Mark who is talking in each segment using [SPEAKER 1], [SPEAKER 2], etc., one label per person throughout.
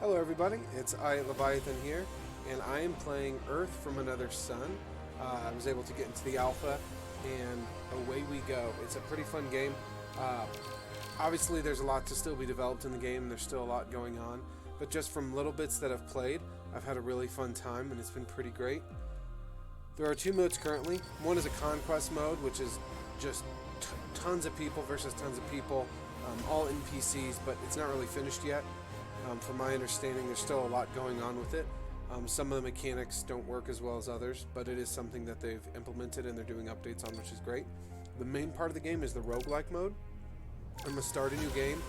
[SPEAKER 1] Hello everybody, it's I Leviathan here, and I am playing Earth from Another Sun. I was able to get into the alpha, and away we go. It's a pretty fun game. Obviously there's a lot to still be developed in the game, and there's still a lot going on, but just from little bits that I've played, I've had a really fun time, and it's been pretty great. There are two modes currently. One is a conquest mode, which is just tons of people versus tons of people, all NPCs, but it's not really finished yet. From my understanding, there's still a lot going on with it. Some of the mechanics don't work as well as others, but it is something that they've implemented and they're doing updates on, which is great. The main part of the game is the roguelike mode. I'm going to start a new game,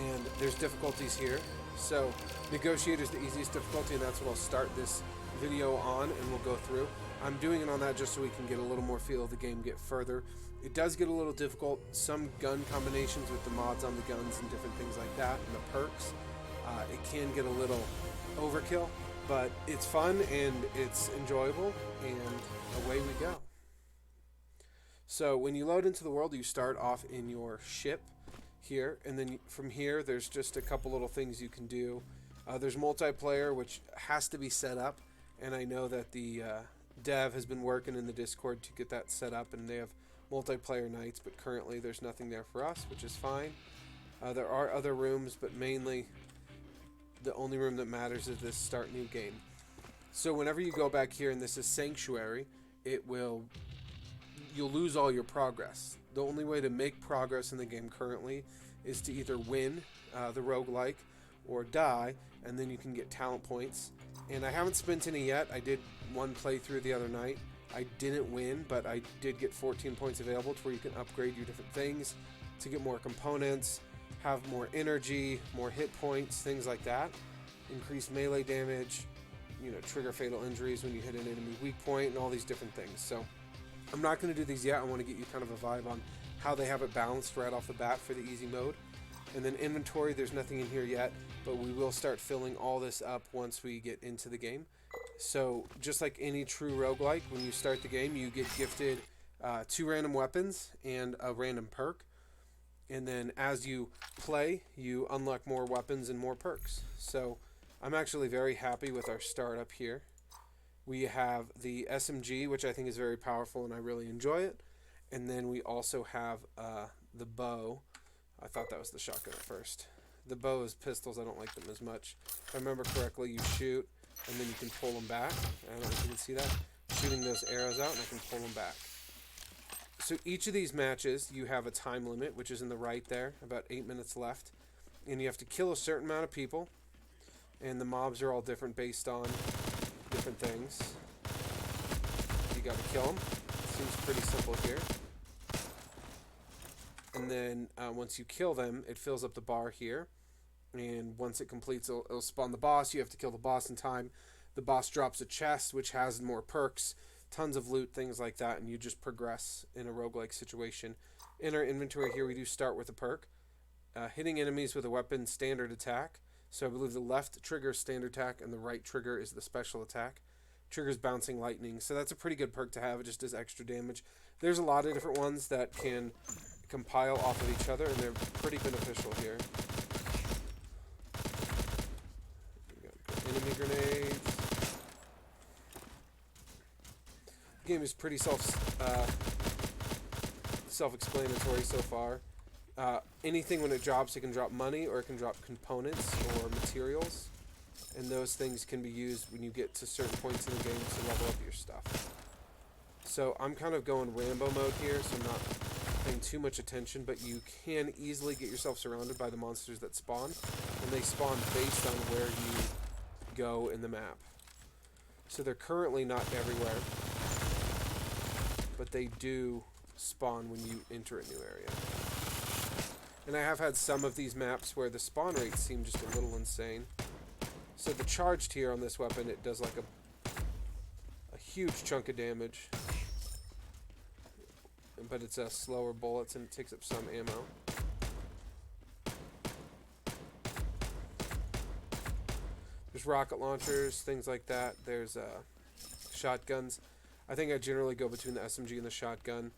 [SPEAKER 1] and there's difficulties here. So, Negotiator is the easiest difficulty, and that's what I'll start this video on, and we'll go through. I'm doing it on that just so we can get a little more feel of the game, get further. It does get a little difficult. Some gun combinations with the mods on the guns and different things like that, and the perks. It can get a little overkill, but it's fun and it's enjoyable, and away we go. So when you load into the world, you start off in your ship here, and then from here there's just a couple little things you can do. There's multiplayer, which has to be set up, and I know that the dev has been working in the Discord to get that set up, and they have multiplayer nights, but currently there's nothing there for us, which is fine. There are other rooms, but mainly the only room that matters is this start new game. So whenever you go back here, and this is Sanctuary, you'll lose all your progress. The only way to make progress in the game currently is to either win the roguelike or die, and then you can get talent points. And I haven't spent any yet. I did one playthrough the other night. I didn't win, but I did get 14 points available to where you can upgrade your different things to get more components, have more energy, more hit points, things like that. Increase melee damage, trigger fatal injuries when you hit an enemy weak point, and all these different things. So I'm not going to do these yet. I want to get you kind of a vibe on how they have it balanced right off the bat for the easy mode. And then inventory, there's nothing in here yet, but we will start filling all this up once we get into the game. So just like any true roguelike, when you start the game, you get gifted 2 random weapons and a random perk. And then as you play, you unlock more weapons and more perks. So I'm actually very happy with our startup here. We have the SMG, which I think is very powerful and I really enjoy it. And then we also have the bow. I thought that was the shotgun at first. The bow is pistols. I don't like them as much. If I remember correctly, you shoot and then you can pull them back. I don't know if you can see that. Shooting those arrows out and I can pull them back. So each of these matches, you have a time limit, which is in the right there, about 8 minutes left. And you have to kill a certain amount of people. And the mobs are all different based on different things. You got to kill them. Seems pretty simple here. And then once you kill them, it fills up the bar here. And once it completes, it'll spawn the boss. You have to kill the boss in time. The boss drops a chest, which has more perks, tons of loot, things like that, and you just progress in a roguelike situation. In our inventory here, we do start with a perk. Hitting enemies with a weapon, standard attack. So I believe the left trigger is standard attack, and the right trigger is the special attack. Triggers bouncing lightning, so that's a pretty good perk to have. It just does extra damage. There's a lot of different ones that can compile off of each other, and they're pretty beneficial here. We got enemy grenades. The game is pretty self-explanatory so far. Anything when it drops, it can drop money or it can drop components or materials, and those things can be used when you get to certain points in the game to level up your stuff. So I'm kind of going Rambo mode here, so I'm not paying too much attention, but you can easily get yourself surrounded by the monsters that spawn, and they spawn based on where you go in the map. So they're currently not everywhere, but they do spawn when you enter a new area. And I have had some of these maps where the spawn rates seem just a little insane. So the charged here on this weapon, it does like a huge chunk of damage. But it's a slower bullets and it takes up some ammo. There's rocket launchers, things like that. There's shotguns. I think I generally go between the SMG and the shotgun.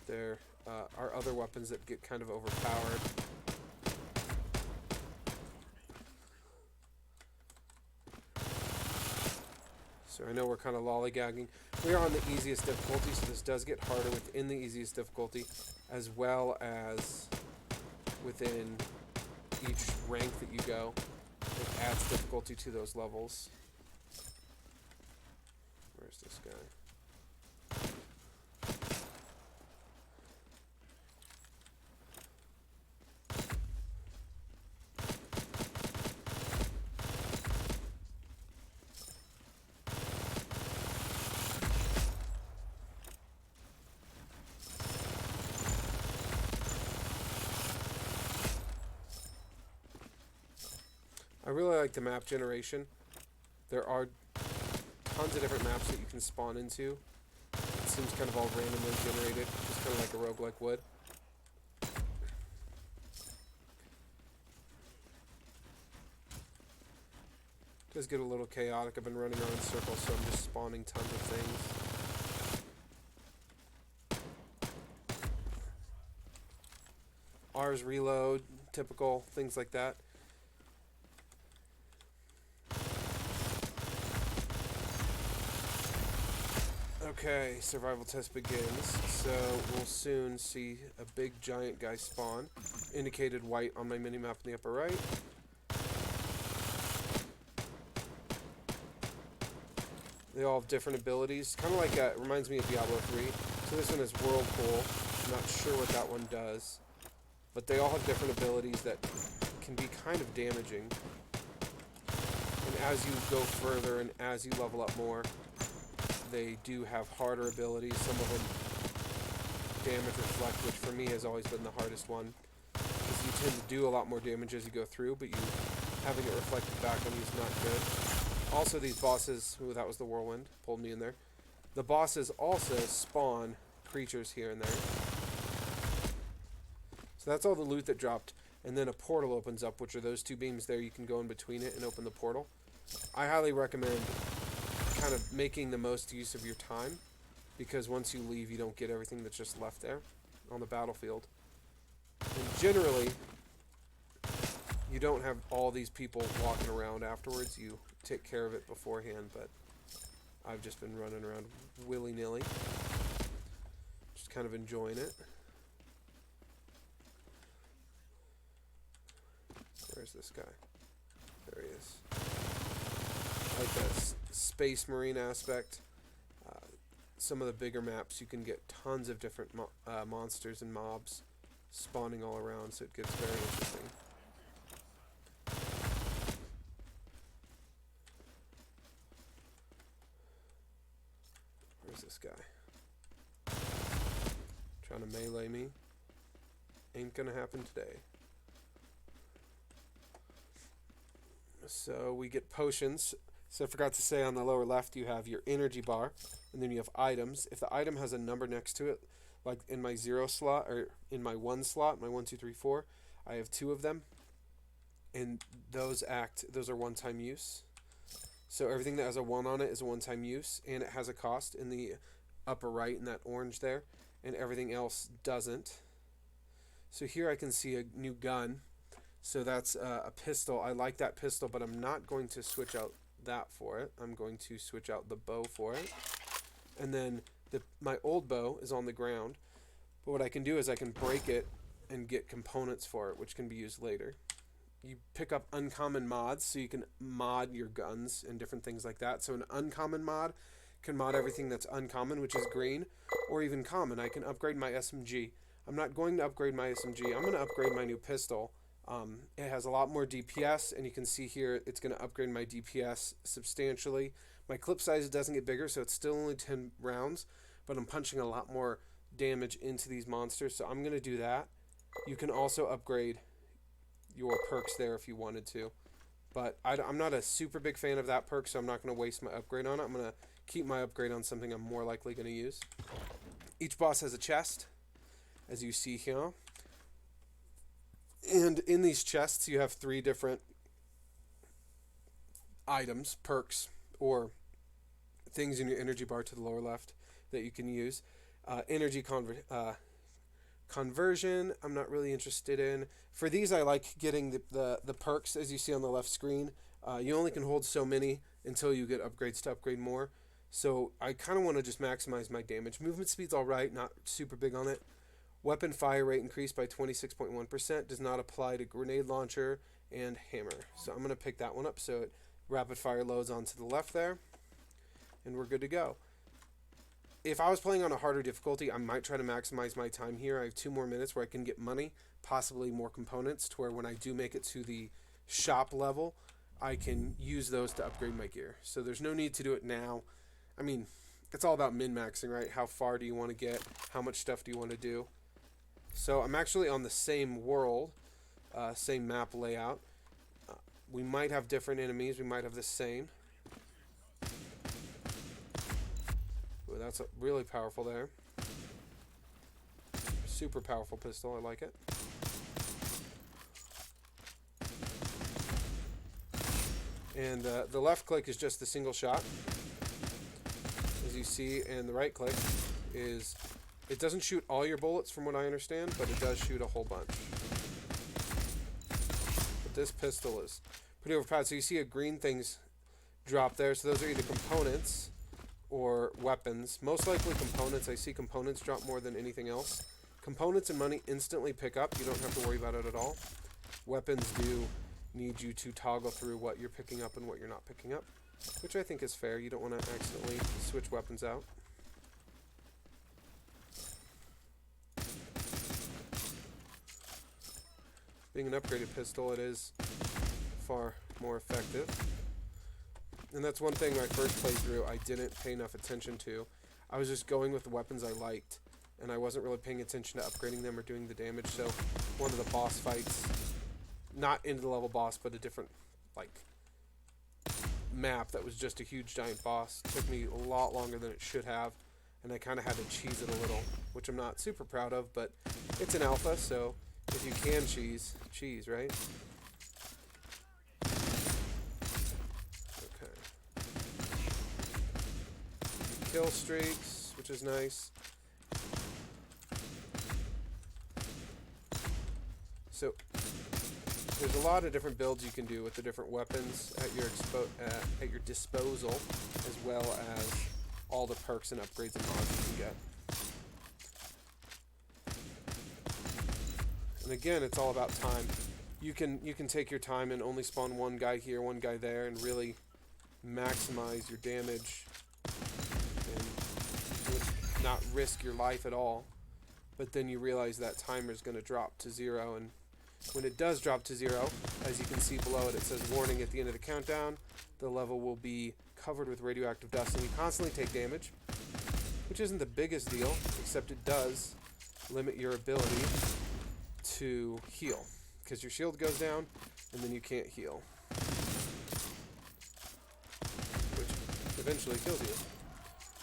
[SPEAKER 1] There are other weapons that get kind of overpowered. So I know we're kind of lollygagging. We're on the easiest difficulty, so this does get harder within the easiest difficulty, as well as within each rank that you go. It adds difficulty to those levels. Where's this guy? I really like the map generation. There are tons of different maps that you can spawn into. It seems kind of all randomly generated, just kind of like a roguelike would. It does get a little chaotic. I've been running around in circles, so I'm just spawning tons of things. R's reload, typical, things like that. Okay, survival test begins. So we'll soon see a big giant guy spawn, indicated white on my minimap in the upper right. They all have different abilities, kind of like it reminds me of Diablo 3. So this one is Whirlpool. I'm not sure what that one does, but they all have different abilities that can be kind of damaging. And as you go further and as you level up more, they do have harder abilities. Some of them damage reflect, which for me has always been the hardest one, because you tend to do a lot more damage as you go through, but having it reflected back on you is not good. Also, these bosses, ooh, that was the whirlwind, pulled me in there. The bosses also spawn creatures here and there. So that's all the loot that dropped, and then a portal opens up, which are those two beams there. You can go in between it and open the portal. I highly recommend kind of making the most use of your time, because once you leave, you don't get everything that's just left there on the battlefield. And generally, you don't have all these people walking around afterwards. You take care of it beforehand, but I've just been running around willy-nilly, just kind of enjoying it. Where's this guy? There he is. I like that space marine aspect. Some of the bigger maps, you can get tons of different monsters and mobs spawning all around, so it gets very interesting. Where's this guy? Trying to melee me. Ain't gonna happen today. So we get potions. So I forgot to say, on the lower left you have your energy bar, and then you have items. If the item has a number next to it, like in my 0 slot, or in my 1 slot, my 1, 2, 3, 4, I have 2 of them, and those are one-time use. So everything that has a 1 on it is a one-time use, and it has a cost in the upper right in that orange there, and everything else doesn't. So here I can see a new gun. So that's a pistol. I like that pistol, but I'm not going to switch out that for it. I'm going to switch out the bow for it. And then my old bow is on the ground, but what I can do is I can break it and get components for it, which can be used later. You pick up uncommon mods, so you can mod your guns and different things like that. So an uncommon mod can mod everything that's uncommon, which is green, or even common. I can upgrade my SMG. I'm not going to upgrade my SMG. I'm going to upgrade my new pistol. It has a lot more DPS, and you can see here it's going to upgrade my DPS substantially. My clip size doesn't get bigger, so it's still only 10 rounds, but I'm punching a lot more damage into these monsters, so I'm going to do that. You can also upgrade your perks there if you wanted to, but I'm not a super big fan of that perk, so I'm not going to waste my upgrade on it. I'm going to keep my upgrade on something I'm more likely going to use. Each boss has a chest, as you see here. And in these chests, you have 3 different items, perks, or things in your energy bar to the lower left that you can use. Energy conversion, I'm not really interested in. For these, I like getting the perks, as you see on the left screen. You only can hold so many until you get upgrades to upgrade more. So I kind of want to just maximize my damage. Movement speed's all right, not super big on it. Weapon fire rate increased by 26.1%, does not apply to grenade launcher and hammer. So I'm going to pick that one up so it rapid fire loads onto the left there, and we're good to go. If I was playing on a harder difficulty, I might try to maximize my time here. I have 2 more minutes where I can get money, possibly more components, to where when I do make it to the shop level, I can use those to upgrade my gear. So there's no need to do it now. I mean, it's all about min-maxing, right? How far do you want to get? How much stuff do you want to do? So I'm actually on the same world, same map layout. We might have different enemies. We might have the same. Ooh, that's really powerful there. Super powerful pistol. I like it. And the left click is just the single shot, as you see, and the right click is, it doesn't shoot all your bullets from what I understand, but it does shoot a whole bunch. But this pistol is pretty overpowered. So you see a green things drop there, so those are either components or weapons. Most likely components. I see components drop more than anything else. Components and money instantly pick up. You don't have to worry about it at all. Weapons do need you to toggle through what you're picking up and what you're not picking up, which I think is fair. You don't want to accidentally switch weapons out. Being an upgraded pistol, it is far more effective. And that's one thing my first playthrough I didn't pay enough attention to. I was just going with the weapons I liked, and I wasn't really paying attention to upgrading them or doing the damage. So one of the boss fights, not into the level boss, but a different like map that was just a huge giant boss, took me a lot longer than it should have, and I kind of had to cheese it a little, which I'm not super proud of, but it's an alpha, so if you can cheese, right? Okay. Kill streaks, which is nice. So there's a lot of different builds you can do with the different weapons at your disposal, as well as all the perks and upgrades and mods you can get. And again, it's all about time. You can take your time and only spawn one guy here, one guy there, and really maximize your damage and not risk your life at all. But then you realize that timer is going to drop to 0, and when it does drop to 0, as you can see below it, it says warning at the end of the countdown. The level will be covered with radioactive dust, and you constantly take damage, which isn't the biggest deal, except it does limit your ability to heal, because your shield goes down, and then you can't heal, which eventually kills you.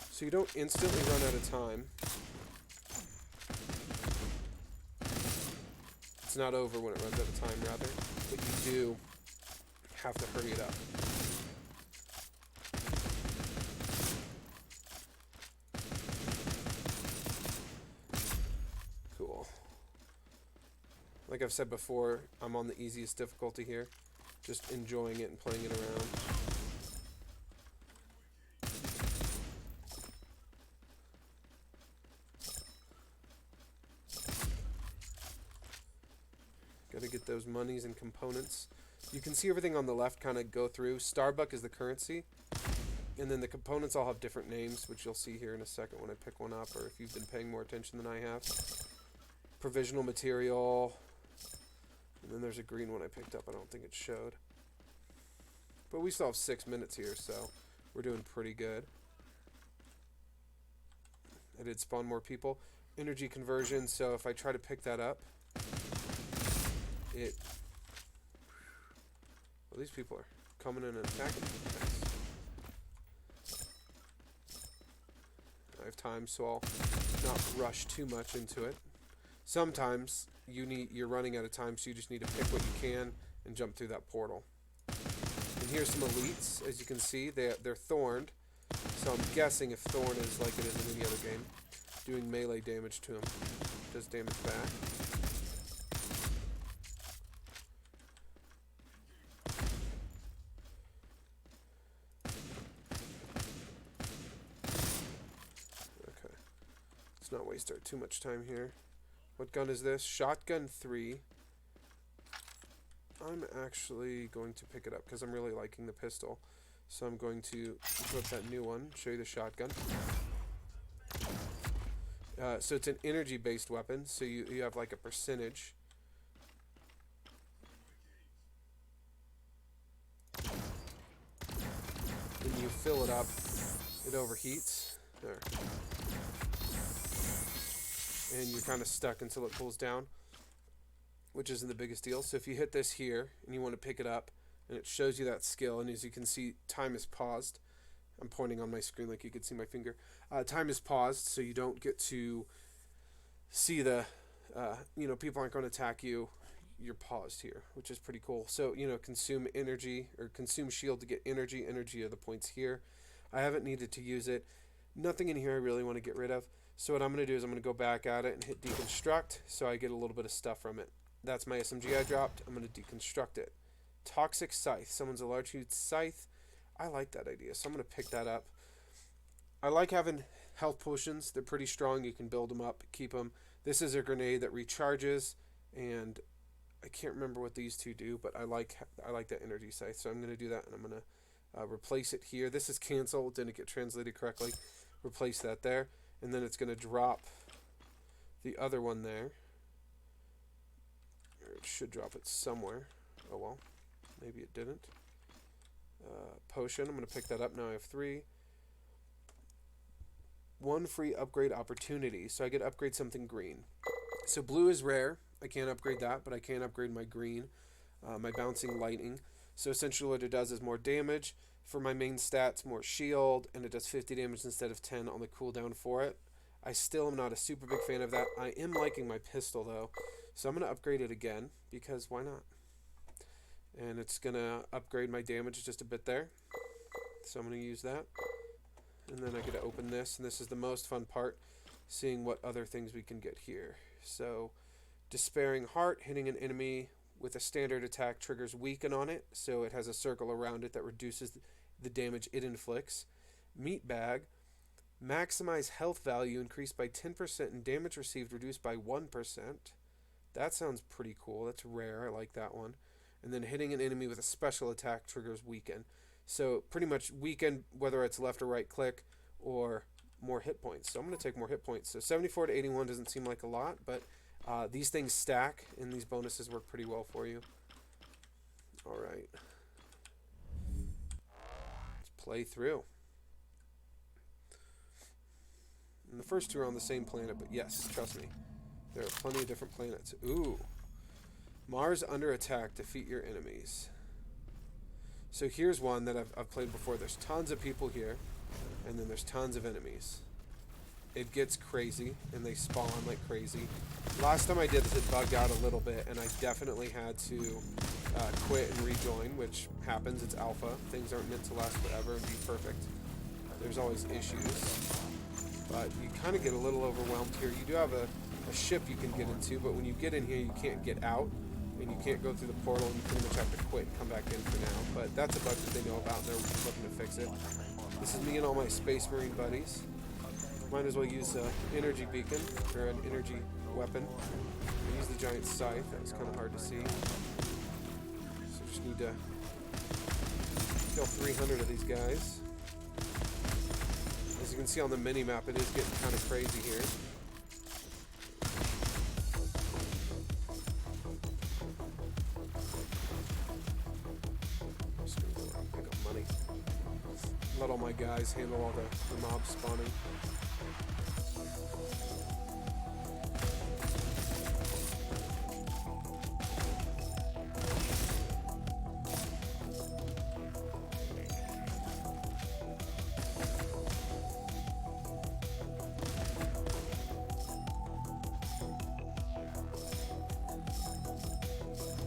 [SPEAKER 1] So you don't instantly run out of time. It's not over when it runs out of time, rather, but you do have to hurry it up. Cool. Like I've said before, I'm on the easiest difficulty here, just enjoying it and playing it around. Gotta get those monies and components. You can see everything on the left kind of go through. Starbuck is the currency, and then the components all have different names, which you'll see here in a second when I pick one up, or if you've been paying more attention than I have. Provisional material, and then there's a green one I picked up. I don't think it showed. But we still have 6 minutes here, so we're doing pretty good. I did spawn more people. Energy conversion, so if I try to pick that up, well, these people are coming in and attacking me. Nice. I have time, so I'll not rush too much into it. Sometimes you're running out of time, so you just need to pick what you can and jump through that portal. And here's some elites. As you can see, they're thorned, so I'm guessing if thorn is like it is in any other game, doing melee damage to them does damage back. Let's not waste too much time here. What gun is this? Shotgun 3. I'm actually going to pick it up because I'm really liking the pistol. So I'm going to equip that new one, show you the shotgun. So it's an energy-based weapon, so you have like a percentage. When you fill it up, it overheats. There. And you're kind of stuck until it cools down, which isn't the biggest deal. So if you hit this here and you want to pick it up, and it shows you that skill, and as you can see, time is paused. I'm pointing on my screen like you could see my finger. Time is paused, so you don't get to see the, people aren't going to attack you. You're paused here, which is pretty cool. So, consume energy, or consume shield to get energy. Energy are the points here. I haven't needed to use it. Nothing in here I really want to get rid of. So what I'm going to do is I'm going to go back at it and hit deconstruct, so I get a little bit of stuff from it. That's my SMG I dropped. I'm going to deconstruct it. Toxic Scythe. Someone's a large huge scythe. I like that idea, so I'm going to pick that up. I like having health potions. They're pretty strong. You can build them up, keep them. This is a grenade that recharges, and I can't remember what these two do, but I like that energy scythe, so I'm going to do that, and I'm going to replace it here. This is cancel. Didn't get translated correctly. Replace that there, and then it's going to drop the other one there. Or it should drop it somewhere. Oh well. Maybe it didn't. Potion. I'm going to pick that up. Now I have 3. 1 free upgrade opportunity. So I get to upgrade something green. So blue is rare. I can't upgrade that, but I can upgrade my green. My bouncing lightning. So essentially what it does is more damage. For my main stats, more shield. And it does 50 damage instead of 10 on the cooldown for it. I still am not a super big fan of that. I am liking my pistol though. So I'm going to upgrade it again. Because why not? And it's going to upgrade my damage just a bit there. So I'm going to use that. And then I get to open this. And this is the most fun part. Seeing what other things we can get here. So, Despairing Heart. Hitting an enemy with a standard attack triggers Weaken on it. So it has a circle around it that reduces the damage it inflicts. Meat Bag. Maximize health value increased by 10% and damage received reduced by 1%. That sounds pretty cool. That's rare. I like that one. And then hitting an enemy with a special attack triggers Weaken. So pretty much Weaken, whether it's left or right click, or more hit points. So I'm going to take more hit points. So 74 to 81 doesn't seem like a lot, but these things stack, and these bonuses work pretty well for you. Alright. Let's play through. And the first 2 are on the same planet, but yes, trust me. There are plenty of different planets. Ooh. Mars under attack. Defeat your enemies. So here's one that I've played before. There's tons of people here, and then there's tons of enemies. It gets crazy, and they spawn like crazy. Last time I did this, it bugged out a little bit, and I definitely had to quit and rejoin, which happens. It's alpha. Things aren't meant to last forever and be perfect. There's always issues. But you kind of get a little overwhelmed here. You do have a ship you can get into, but when you get in here, you can't get out. And you can't go through the portal, and you pretty much have to quit and come back in for now. But that's a bug that they know about, and they're looking to fix it. This is me and all my Space Marine buddies. Might as well use an energy beacon, or an energy weapon. I use the giant scythe. That was kind of hard to see. So just need to kill 300 of these guys. As you can see on the mini-map, it is getting kind of crazy here. Let all my guys handle all the mobs spawning.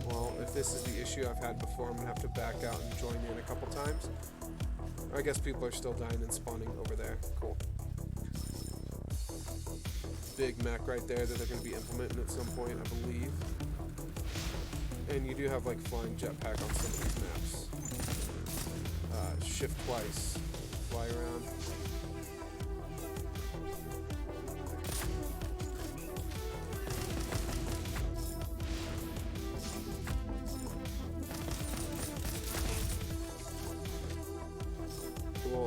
[SPEAKER 1] Well, if this is the issue I've had before, I'm going to have to back out and join in a couple times. I guess people are still dying and spawning over there. Cool. Big mech right there that they're going to be implementing at some point, I believe. And you do have like flying jetpack on some of these maps. Shift twice. Fly around.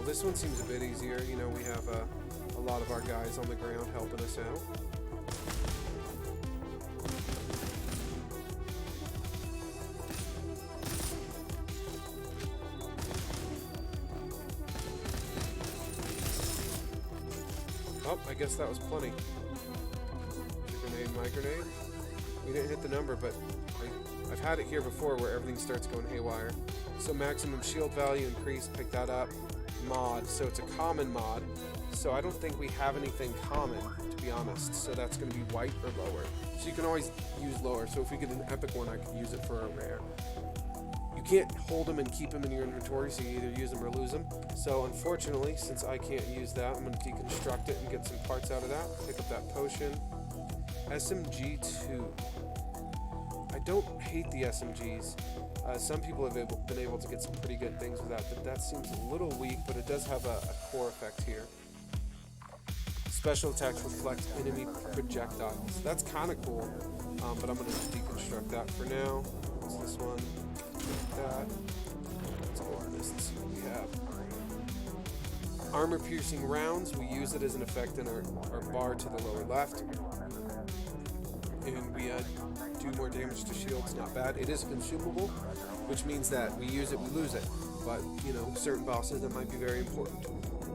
[SPEAKER 1] this one seems a bit easier. You know, we have a lot of our guys on the ground helping us out. Oh, I guess that was plenty. Your grenade, my grenade. We didn't hit the number, but I've had it here before where everything starts going haywire. So maximum shield value increase, pick that up. Mod, so it's a common mod. So I don't think we have anything common, to be honest. So that's going to be white or lower. So you can always use lower. So if we get an epic one, I could use it for a rare. You can't hold them and keep them in your inventory, so you either use them or lose them. So unfortunately, since I can't use that, I'm going to deconstruct it and get some parts out of that. Pick up that potion. SMG2. I don't hate the SMGs. Some people have been able to get some pretty good things with that, but that seems a little weak, but it does have a core effect here. Special attacks reflect enemy projectiles. That's kind of cool, but I'm going to deconstruct that for now. What's this one? That. Let's go on this and see what we have. Armor-piercing rounds. We use it as an effect in our bar to the lower left. And we do more damage to shields, not bad. It is consumable, which means that we use it, we lose it. But, you know, certain bosses, that might be very important.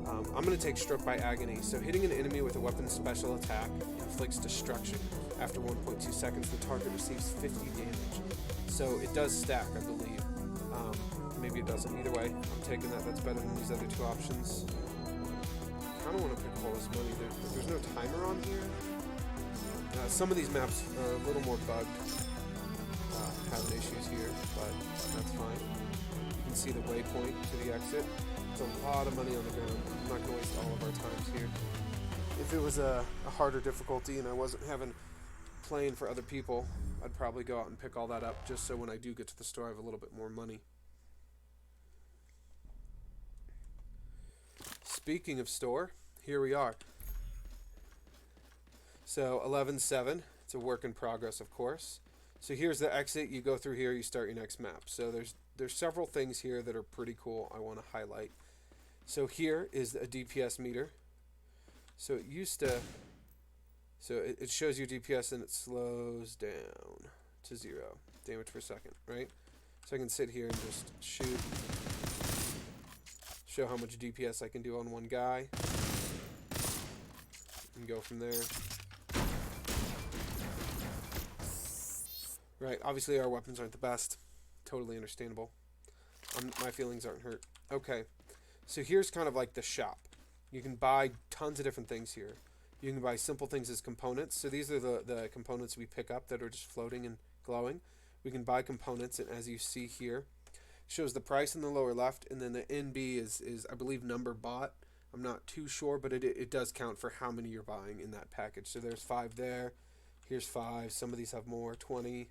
[SPEAKER 1] I'm going to take Struck by Agony. So hitting an enemy with a weapon's special attack inflicts destruction. After 1.2 seconds, the target receives 50 damage. So it does stack, I believe. Maybe it doesn't. Either way, I'm taking that. That's better than these other two options. I kind of want to pick all this money. There's no timer on here. Some of these maps are a little more bugged, having issues here, but that's fine. You can see the waypoint to the exit. It's a lot of money on the ground. I'm not going to waste all of our times here. If it was a harder difficulty and I wasn't playing for other people, I'd probably go out and pick all that up just so when I do get to the store I have a little bit more money. Speaking of store, here we are. So 11.7, it's a work in progress, of course. So here's the exit. You go through here, you start your next map. So there's several things here that are pretty cool I want to highlight. So here is a DPS meter. So it used to, it shows your DPS and it slows down to 0 damage per second, right? So I can sit here and just shoot, show how much DPS I can do on one guy, and go from there. Right, obviously our weapons aren't the best. Totally understandable. My feelings aren't hurt. Okay, so here's kind of like the shop. You can buy tons of different things here. You can buy simple things as components. So these are the components we pick up that are just floating and glowing. We can buy components, and as you see here, it shows the price in the lower left, and then the NB is I believe number bought. I'm not too sure, but it does count for how many you're buying in that package. So there's 5 there. Here's 5. Some of these have more. 20.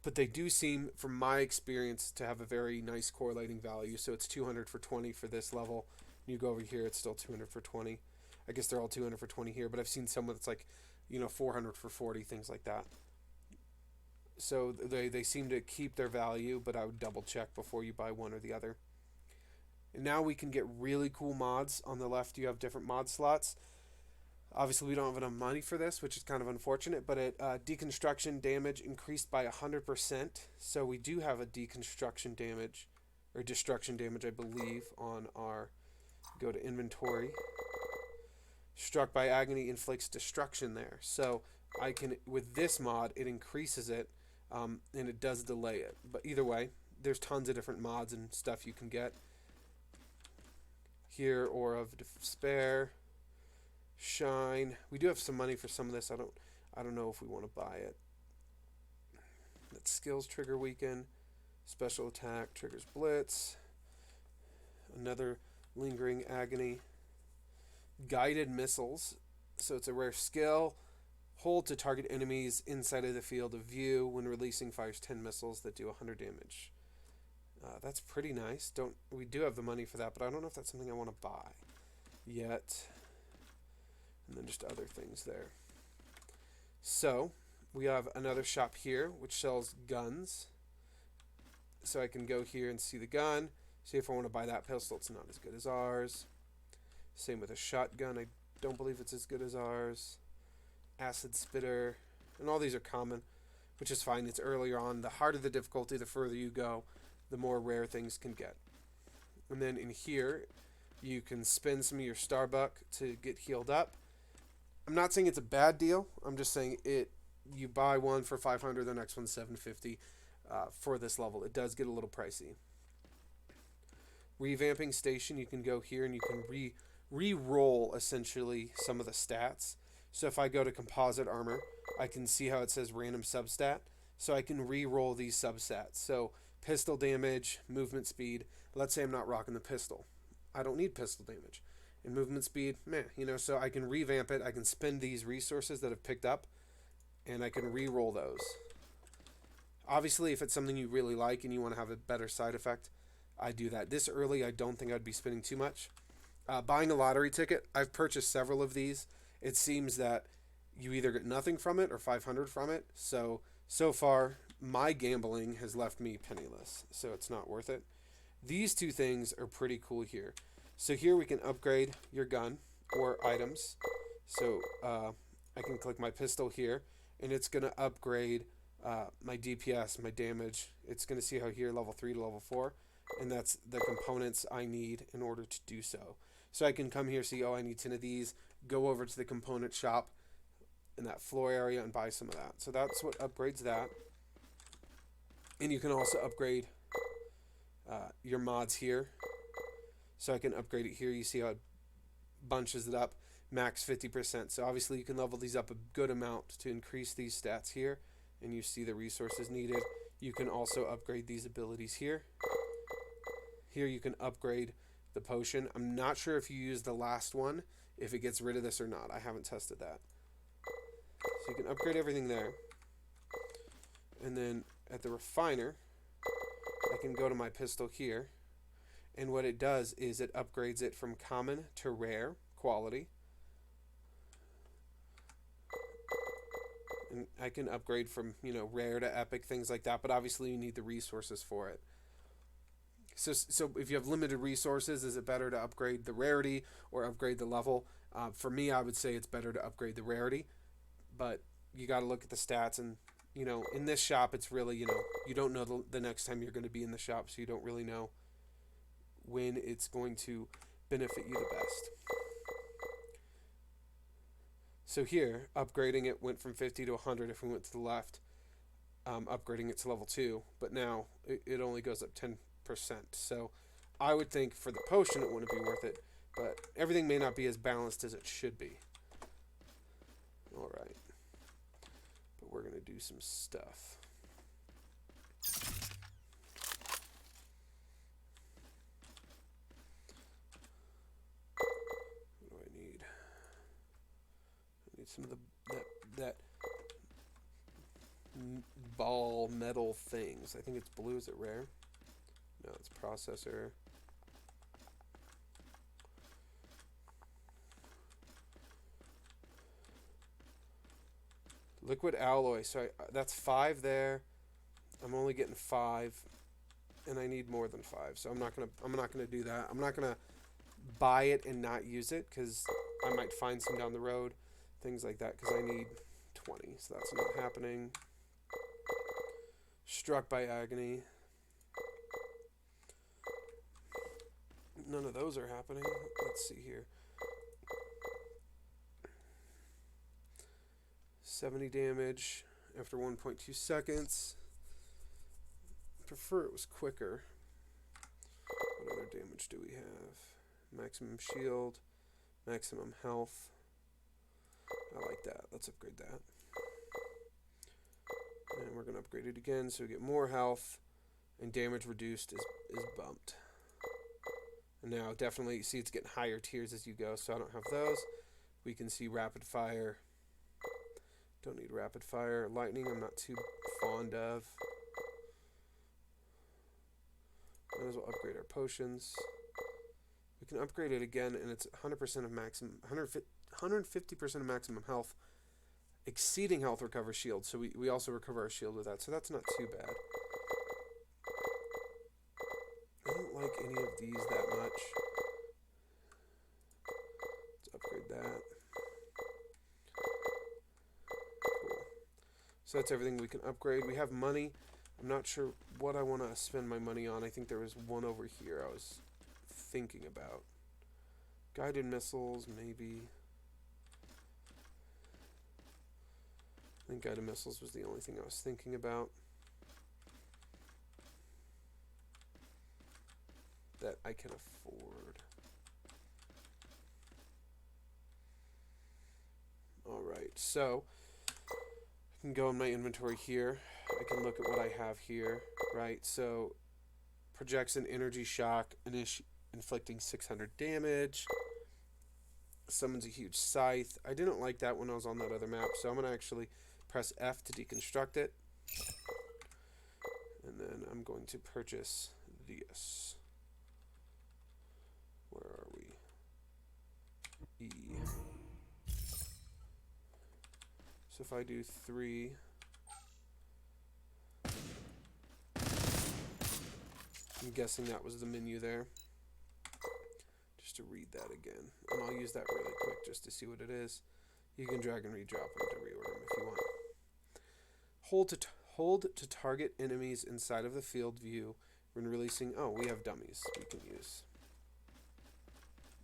[SPEAKER 1] But they do seem, from my experience, to have a very nice correlating value. So it's 200 for 20 for this level. You go over here, it's still 200 for 20. I guess they're all 200 for 20 here, but I've seen some that's like, 400 for 40, things like that. So they seem to keep their value, but I would double check before you buy one or the other. And now we can get really cool mods. On the left, you have different mod slots. Obviously, we don't have enough money for this, which is kind of unfortunate, but deconstruction damage increased by 100%. So we do have a deconstruction damage, or destruction damage, I believe, on our, go to inventory. Struck by Agony inflicts destruction there. So I can, with this mod, it increases it, and it does delay it. But either way, there's tons of different mods and stuff you can get. Here, Aura of Despair. Shine. We do have some money for some of this. I don't know if we want to buy it. That skills trigger weaken. Special attack triggers blitz. Another lingering agony. Guided missiles. So it's a rare skill. Hold to target enemies inside of the field of view. When releasing, fires 10 missiles that do 100 damage. That's pretty nice. We do have the money for that, but I don't know if that's something I want to buy yet. And then just other things there. So we have another shop here which sells guns. So I can go here and see the gun. See, if I want to buy that pistol, it's not as good as ours. Same with a shotgun. I don't believe it's as good as ours. Acid spitter. And all these are common, which is fine. It's earlier on. The harder the difficulty, the further you go, the more rare things can get. And then in here, you can spend some of your Starbuck to get healed up. I'm not saying it's a bad deal. I'm just saying it. You buy one for 500, the next one's 750 for this level. It does get a little pricey. Revamping station, you can go here and you can re-roll essentially some of the stats. So if I go to composite armor, I can see how it says random substat. So I can re-roll these substats. So pistol damage, movement speed. Let's say I'm not rocking the pistol. I don't need pistol damage. And movement speed, so I can revamp it. I can spend these resources that I've picked up, and I can re-roll those. Obviously, if it's something you really like and you want to have a better side effect, I do that. This early, I don't think I'd be spending too much. Buying a lottery ticket, I've purchased several of these. It seems that you either get nothing from it or 500 from it. So far, my gambling has left me penniless, so it's not worth it. These two things are pretty cool here. So here we can upgrade your gun or items. So I can click my pistol here, and it's going to upgrade my DPS, my damage. It's going to see how here level 3 to level 4, and that's the components I need in order to do so. So I can come here, see, I need 10 of these, go over to the component shop in that floor area and buy some of that. So that's what upgrades that. And you can also upgrade your mods here. So I can upgrade it here. You see how it bunches it up, max 50%. So obviously you can level these up a good amount to increase these stats here, and you see the resources needed. You can also upgrade these abilities here. Here you can upgrade the potion. I'm not sure if you use the last one, if it gets rid of this or not. I haven't tested that. So you can upgrade everything there. And then at the refiner, I can go to my pistol here. And what it does is it upgrades it from common to rare quality. And I can upgrade from, rare to epic, things like that. But obviously you need the resources for it. So if you have limited resources, is it better to upgrade the rarity or upgrade the level? For me, I would say it's better to upgrade the rarity. But you got to look at the stats. And, in this shop, it's really, you don't know the next time you're going to be in the shop. So you don't really know when it's going to benefit you the best. So here, upgrading it went from 50 to 100 if we went to the left. Upgrading it to level 2. But now it only goes up 10%. So I would think for the potion it wouldn't be worth it. But everything may not be as balanced as it should be. Alright. But we're going to do some stuff. Some of that ball metal things. I think it's blue. Is it rare? No, it's processor. Liquid alloy. So that's 5 there. I'm only getting 5, and I need more than 5. So I'm not gonna do that. I'm not gonna buy it and not use it because I might find some down the road. Things like that, because I need 20, so that's not happening. Struck by agony. None of those are happening. Let's see here. 70 damage after 1.2 seconds. I prefer it was quicker. What other damage do we have? Maximum shield, maximum health. I like that. Let's upgrade that. And we're going to upgrade it again so we get more health, and damage reduced is bumped. And now definitely see it's getting higher tiers as you go, so I don't have those. We can see rapid fire. Don't need rapid fire. Lightning I'm not too fond of. Might as well upgrade our potions. We can upgrade it again, and it's 100% of maximum, 150% of maximum health, exceeding health recover shield. So we also recover our shield with that. So that's not too bad. I don't like any of these that much. Let's upgrade that. Cool. So that's everything we can upgrade. We have money. I'm not sure what I want to spend my money on. I think there was one over here I was thinking about. Guided missiles, maybe. I think guided missiles was the only thing I was thinking about that I can afford. Alright, so I can go in my inventory here. I can look at what I have here, right? So projects an energy shock, inflicting 600 damage. Summons a huge scythe. I didn't like that when I was on that other map, so I'm going to actually press F to deconstruct it. And then I'm going to purchase this. Where are we? E. So if I do 3... I'm guessing that was the menu there. Just to read that again. And I'll use that really quick just to see what it is. You can drag and redrop them to reorder them if you want. Hold to target enemies inside of the field view when releasing... Oh, we have dummies we can use.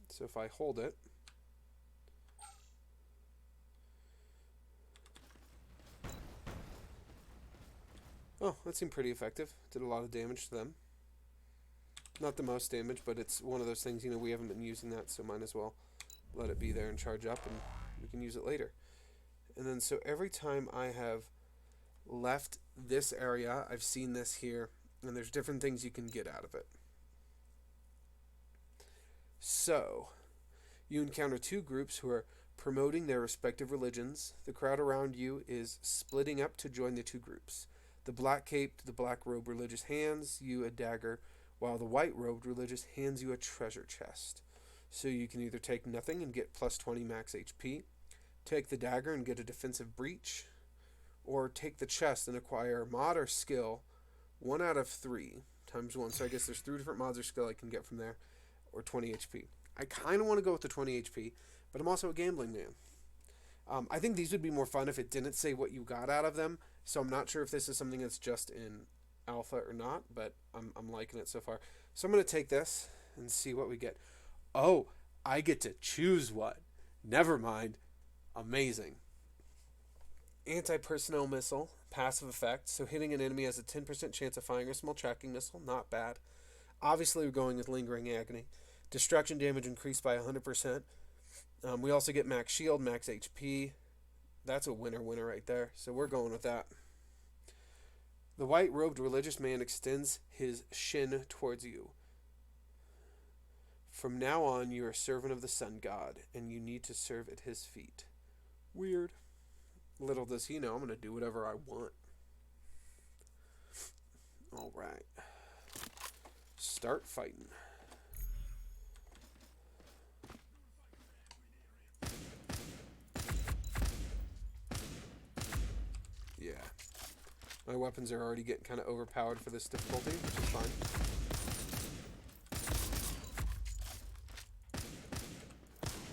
[SPEAKER 1] So if I hold it... Oh, that seemed pretty effective. Did a lot of damage to them. Not the most damage, but it's one of those things, you know, we haven't been using that, so might as well let it be there and charge up, and we can use it later. And then, so every time I have left this area, I've seen this here, and there's different things you can get out of it. So, you encounter two groups who are promoting their respective religions. The crowd around you is splitting up to join the two groups. The black-caped, the black-robed religious hands you a dagger, while the white-robed religious hands you a treasure chest. So you can either take nothing and get plus 20 max HP, take the dagger and get a defensive breach, or take the chest and acquire mod or skill 1 out of 3 times 1. So I guess there's 3 different mods or skill I can get from there, or 20 HP. I kind of want to go with the 20 HP, but I'm also a gambling man. I think these would be more fun if it didn't say what you got out of them, so I'm not sure if this is something that's just in alpha or not, but I'm liking it so far. So I'm going to take this and see what we get. Oh, I get to choose what. Never mind. Amazing. Anti-personnel missile, passive effect. So hitting an enemy has a 10% chance of firing a small tracking missile. Not bad. Obviously, we're going with lingering agony. Destruction damage increased by 100%. We also get max shield, max HP. That's a winner right there. So we're going with that. The white-robed religious man extends his shin towards you. From now on, you are a servant of the sun god, and you need to serve at his feet. Weird. Little does he know, I'm going to do whatever I want. Alright. Start fighting. Yeah. My weapons are already getting kind of overpowered for this difficulty, which is fine.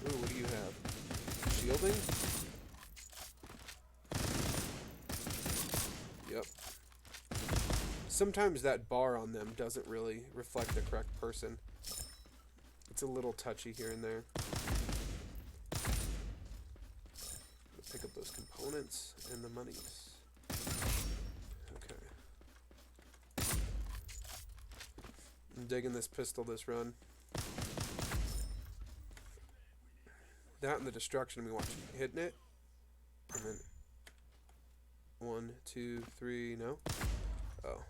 [SPEAKER 1] Ooh, what do you have? Shielding? Yep. Sometimes that bar on them doesn't really reflect the correct person. It's a little touchy here and there. Pick up those components and the monies. I'm digging this pistol this run. That and the destruction, we watch hitting it. And then 1, 2, 3, no? Oh.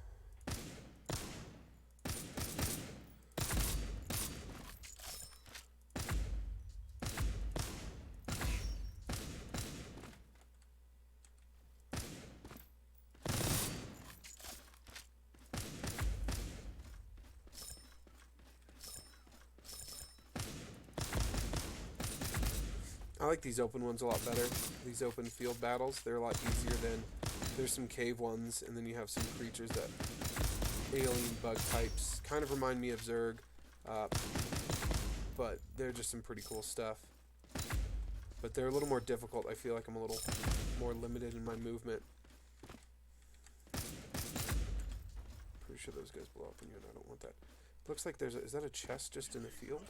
[SPEAKER 1] I like these open ones a lot better. These open field battles, they're a lot easier than... There's some cave ones, and then you have some creatures that alien bug types. Kind of remind me of Zerg, but they're just some pretty cool stuff. But they're a little more difficult. I feel like I'm a little more limited in my movement. Pretty sure those guys blow up in here, and I don't want that. Looks like there's a... Is that a chest just in the field?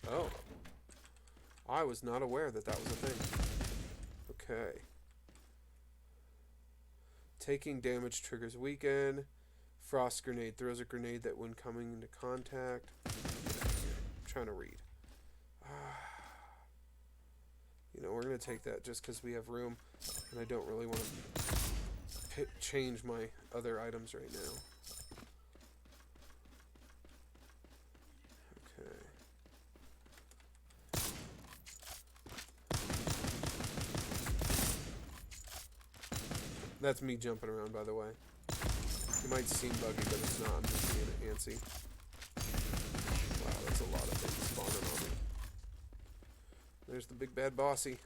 [SPEAKER 1] Oh. I was not aware that that was a thing. Okay. Taking damage triggers weaken. Frost grenade throws a grenade that when coming into contact... I'm trying to read. You know, we're going to take that just because we have room, and I don't really want to change my other items right now. Okay. That's me jumping around, by the way. It might seem buggy, but it's not. I'm just being antsy. Wow, that's a lot of things spawning on me. There's the big bad bossy.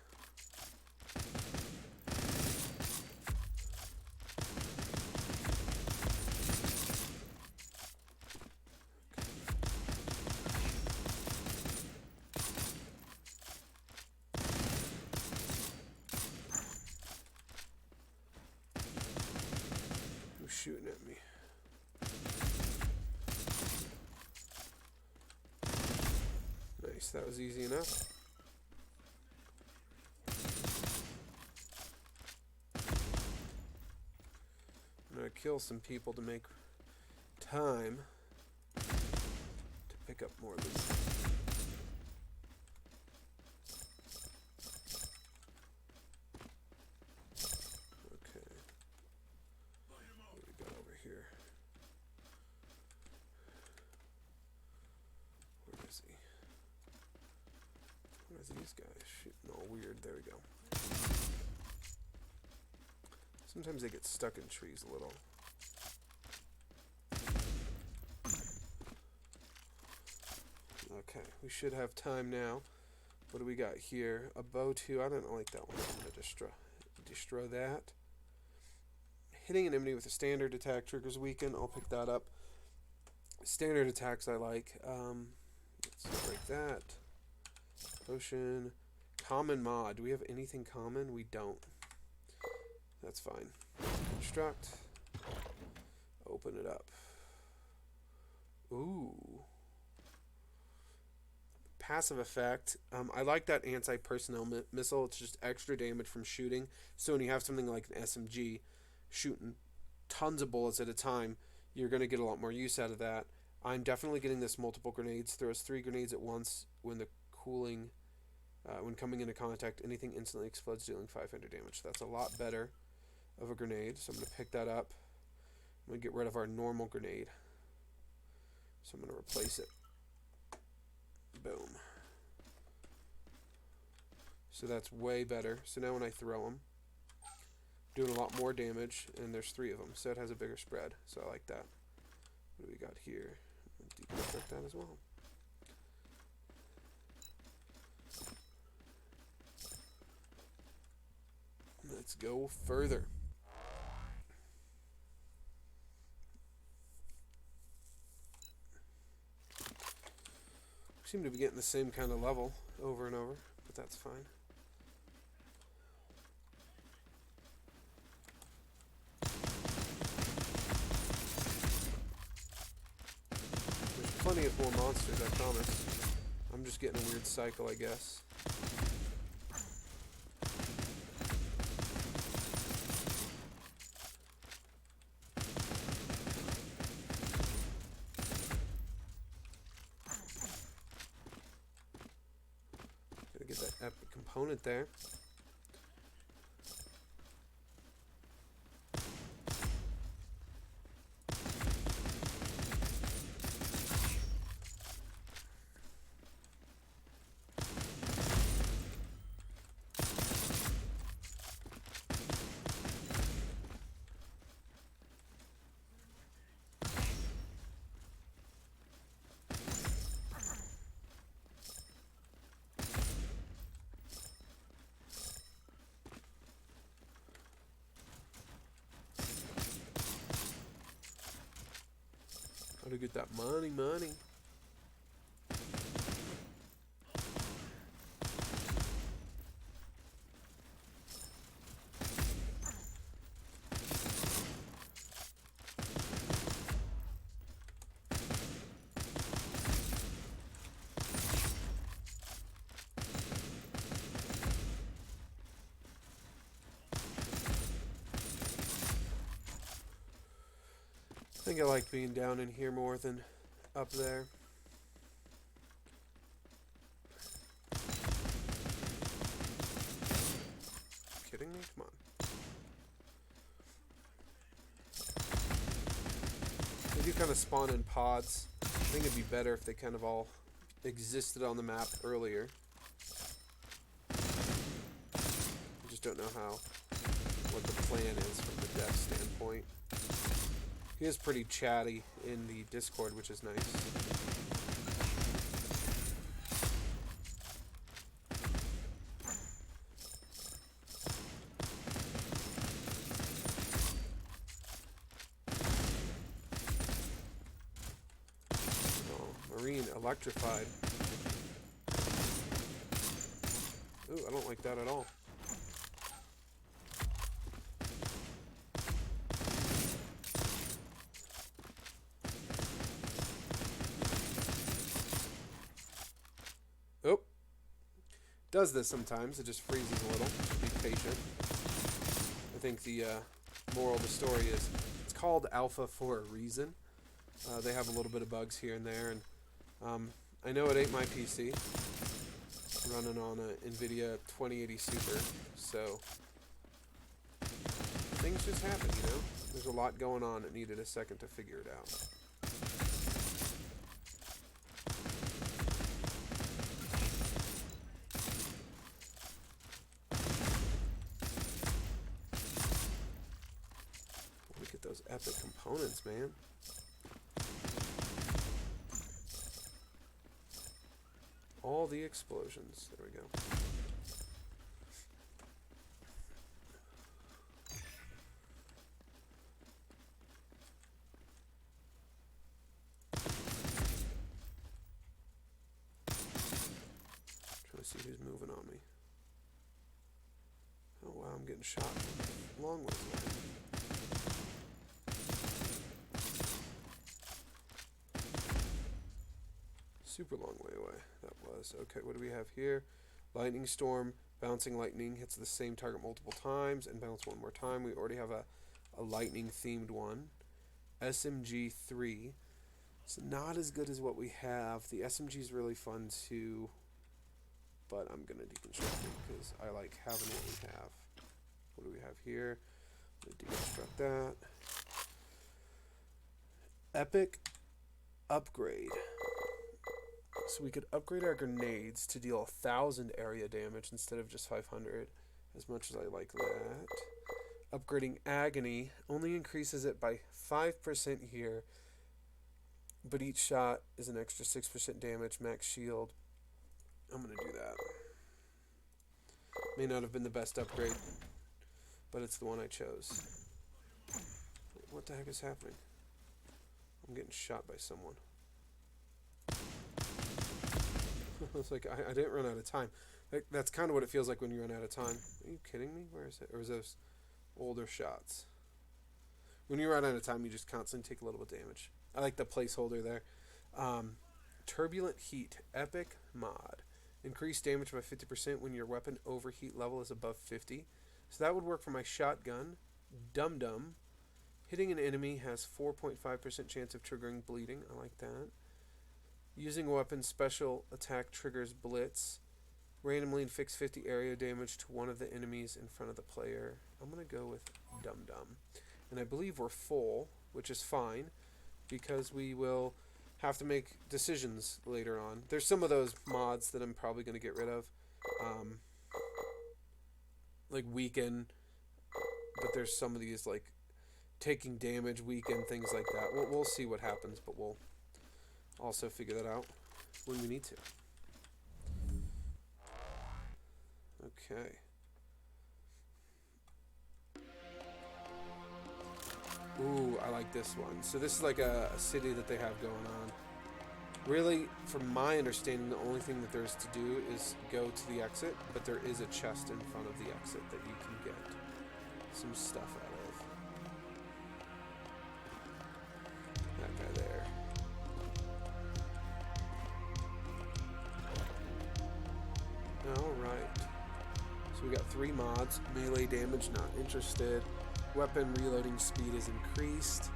[SPEAKER 1] Who's shooting at me? Nice, that was easy enough. I'm gonna kill some people to make time to pick up more of these. Okay. What do we got over here? Where is he? Where's these guys shooting all weird? There we go. Sometimes they get stuck in trees a little. Okay, we should have time now. What do we got here? A bow 2. I don't like that one. I'm going to destroy that. Hitting an enemy with a standard attack triggers weaken. I'll pick that up. Standard attacks I like. Let's break that. Potion. Common mod. Do we have anything common? We don't. That's fine. Construct. Open it up. Ooh. Passive effect. I like that anti-personnel missile. It's just extra damage from shooting. So when you have something like an SMG shooting tons of bullets at a time, you're going to get a lot more use out of that. I'm definitely getting this multiple grenades. Throws 3 grenades at once when the cooling... when coming into contact, anything instantly explodes, dealing 500 damage. That's a lot better of a grenade, so I'm going to pick that up. I'm going to get rid of our normal grenade. So I'm going to replace it. Boom. So that's way better. So now when I throw them, doing a lot more damage, and there's 3 of them, so it has a bigger spread. So I like that. What do we got here? Deconstruct that as well. Let's go further. We seem to be getting the same kind of level over and over, but that's fine. There's plenty of more monsters, I promise. I'm just getting a weird cycle, I guess. Get that epic component there. Gotta get that money. I think I like being down in here more than up there. Kidding me? Come on. They do kind of spawn in pods. I think it'd be better if they kind of all existed on the map earlier. I just don't know what the plan is from the dev standpoint. He is pretty chatty in the Discord, which is nice. Oh, Marine electrified. Ooh, I don't like that at all. Oh, does this sometimes. It just freezes a little. Be patient. I think the moral of the story is it's called alpha for a reason. They have a little bit of bugs here and there, and I know it ain't my PC. I'm running on a NVIDIA 2080 Super, so things just happen, you know? There's a lot going on. It needed a second to figure it out. Look at those epic components, man. All the explosions. There we go. Trying to see who's moving on me. Oh wow, I'm getting shot long ways away. Super long way away. That was. Okay, what do we have here? Lightning storm. Bouncing lightning hits the same target multiple times and bounce one more time. We already have a lightning themed one. SMG 3. It's not as good as what we have. The SMG is really fun too, but I'm going to deconstruct it because I like having what we have. What do we have here? I'm going to deconstruct that. Epic upgrade. So we could upgrade our grenades to deal 1,000 area damage instead of just 500, as much as I like that. Upgrading Agony only increases it by 5% here, but each shot is an extra 6% damage, max shield. I'm going to do that. May not have been the best upgrade, but it's the one I chose. What the heck is happening? I'm getting shot by someone. It's like, I didn't run out of time. That's kind of what it feels like when you run out of time. Are you kidding me? Where is it? Or is those older shots? When you run out of time, you just constantly take a little bit of damage. I like the placeholder there. Turbulent Heat. Epic mod. Increase damage by 50% when your weapon overheat level is above 50. So that would work for my shotgun. Dum Dum. Hitting an enemy has 4.5% chance of triggering bleeding. I like that. Using a weapon special attack triggers Blitz. Randomly inflicts 50 area damage to one of the enemies in front of the player. I'm going to go with Dum Dum. And I believe we're full, which is fine, because we will have to make decisions later on. There's some of those mods that I'm probably going to get rid of. Like Weaken. But there's some of these, like, taking damage, Weaken, things like that. We'll see what happens, but we'll also figure that out when we need to. Okay. Ooh, I like this one. So this is like a city that they have going on. Really, from my understanding, the only thing that there is to do is go to the exit, but there is a chest in front of the exit that you can get some stuff out of. That guy there. Alright. So we got 3 mods. Melee damage, not interested. Weapon reloading speed is increased.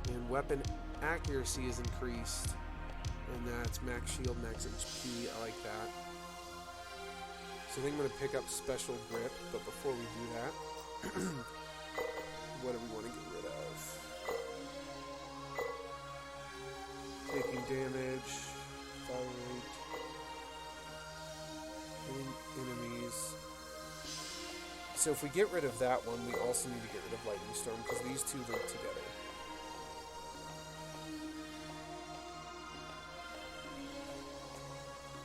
[SPEAKER 1] And weapon accuracy is increased. And that's max shield, max HP. I like that. So I think I'm going to pick up special grip. But before we do that, what do we want to get rid of? Taking damage. Fire rate. Hitting enemies. So if we get rid of that one, we also need to get rid of Lightning Storm, because these two link together.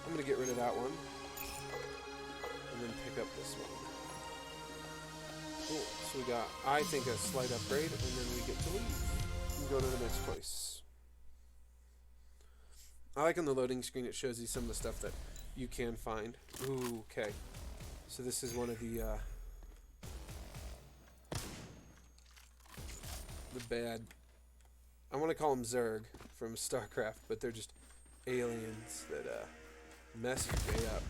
[SPEAKER 1] I'm going to get rid of that one, and then pick up this one. Cool. So we got, I think, a slight upgrade, and then we get to leave and go to the next place. I like on the loading screen, it shows you some of the stuff that you can find. Ooh, okay. So this is one of the bad, I want to call them Zerg from StarCraft, but they're just aliens that mess your day up.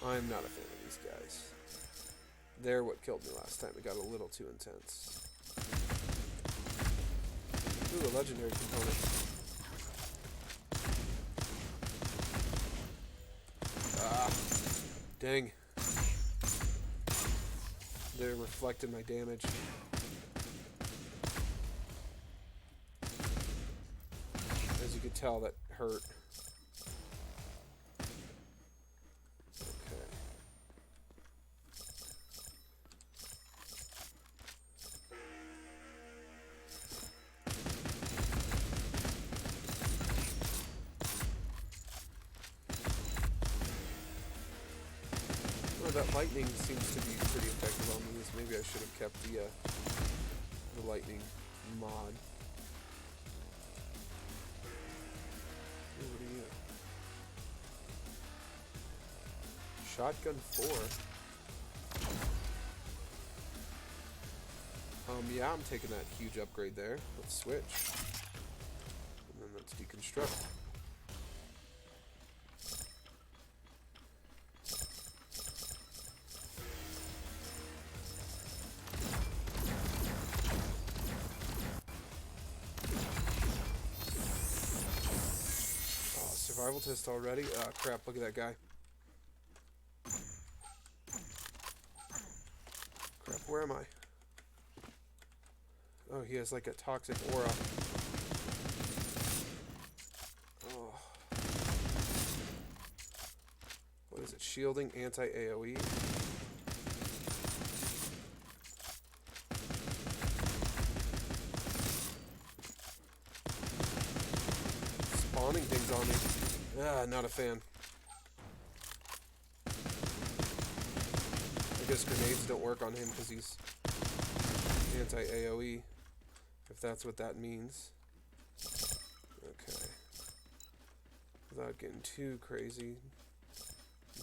[SPEAKER 1] I'm not a fan of these guys. They're what killed me last time. It got a little too intense. Ooh, a legendary component. Ah, dang. They're reflecting my damage. As you could tell, that hurt. Okay. Well, that lightning seems to be pretty effective on these. Maybe I should have kept the lightning mod. Hey, what are you? Shotgun 4. Yeah, I'm taking that huge upgrade there. Let's switch. And then let's deconstruct. Oh, survival test already? Oh, crap, look at that guy. Crap, where am I? Oh, he has like a toxic aura. Oh. What is it? Shielding, anti-AoE. Spawning things on me. Ah, not a fan. I guess grenades don't work on him because he's anti-AoE. If that's what that means. Okay. Without getting too crazy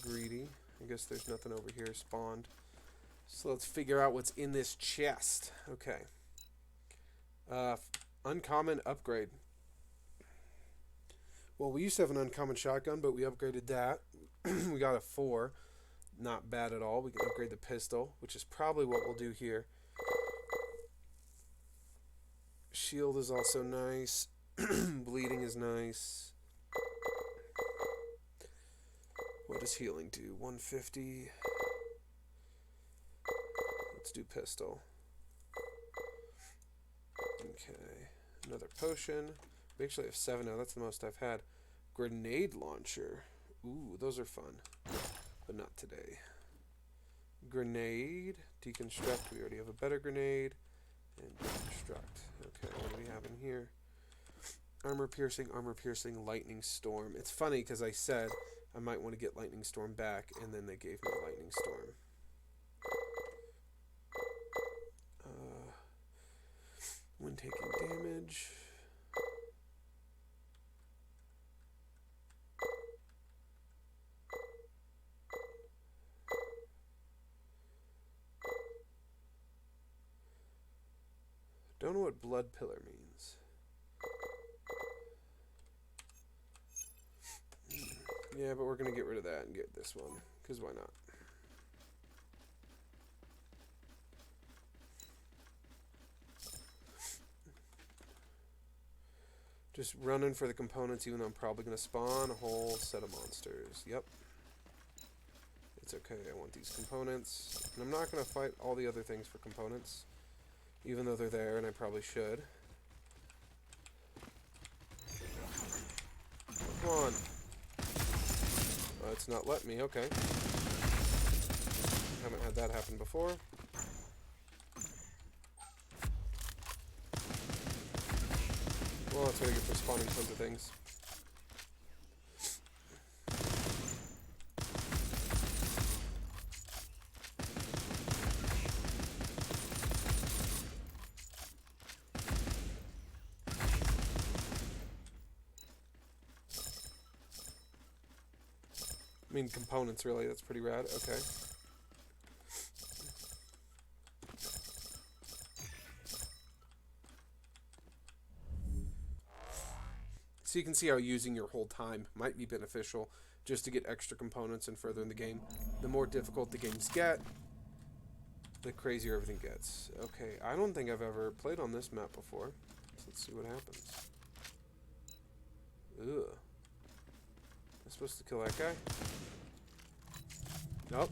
[SPEAKER 1] greedy. I guess there's nothing over here spawned. So let's figure out what's in this chest. Okay. Uncommon upgrade. Well, we used to have an uncommon shotgun, but we upgraded that. We got a 4. Not bad at all. We can upgrade the pistol, which is probably what we'll do here. Shield is also nice. Bleeding is nice. What does healing do? 150. Let's do pistol. Okay. Another potion. We actually have 7 now. That's the most I've had. Grenade launcher. Ooh, those are fun. But not today. Grenade. Deconstruct. We already have a better grenade. And deconstruct. Okay, what do we have in here? armor piercing, lightning storm. It's funny because I said I might want to get lightning storm back, and then they gave me lightning storm. When taking damage. Don't know what blood pillar means. Yeah, but we're going to get rid of that and get this one, because why not? Just running for the components, even though I'm probably going to spawn a whole set of monsters. Yep. It's okay, I want these components. And I'm not going to fight all the other things for components, even though they're there, and I probably should. Come on. It's not letting me, okay. Haven't had that happen before. Well, that's what I get for spawning tons of things. I mean, components, really. That's pretty rad. Okay. So you can see how using your whole time might be beneficial just to get extra components and further in the game. The more difficult the games get, the crazier everything gets. Okay, I don't think I've ever played on this map before. So let's see what happens. Ugh. I'm supposed to kill that guy? Nope.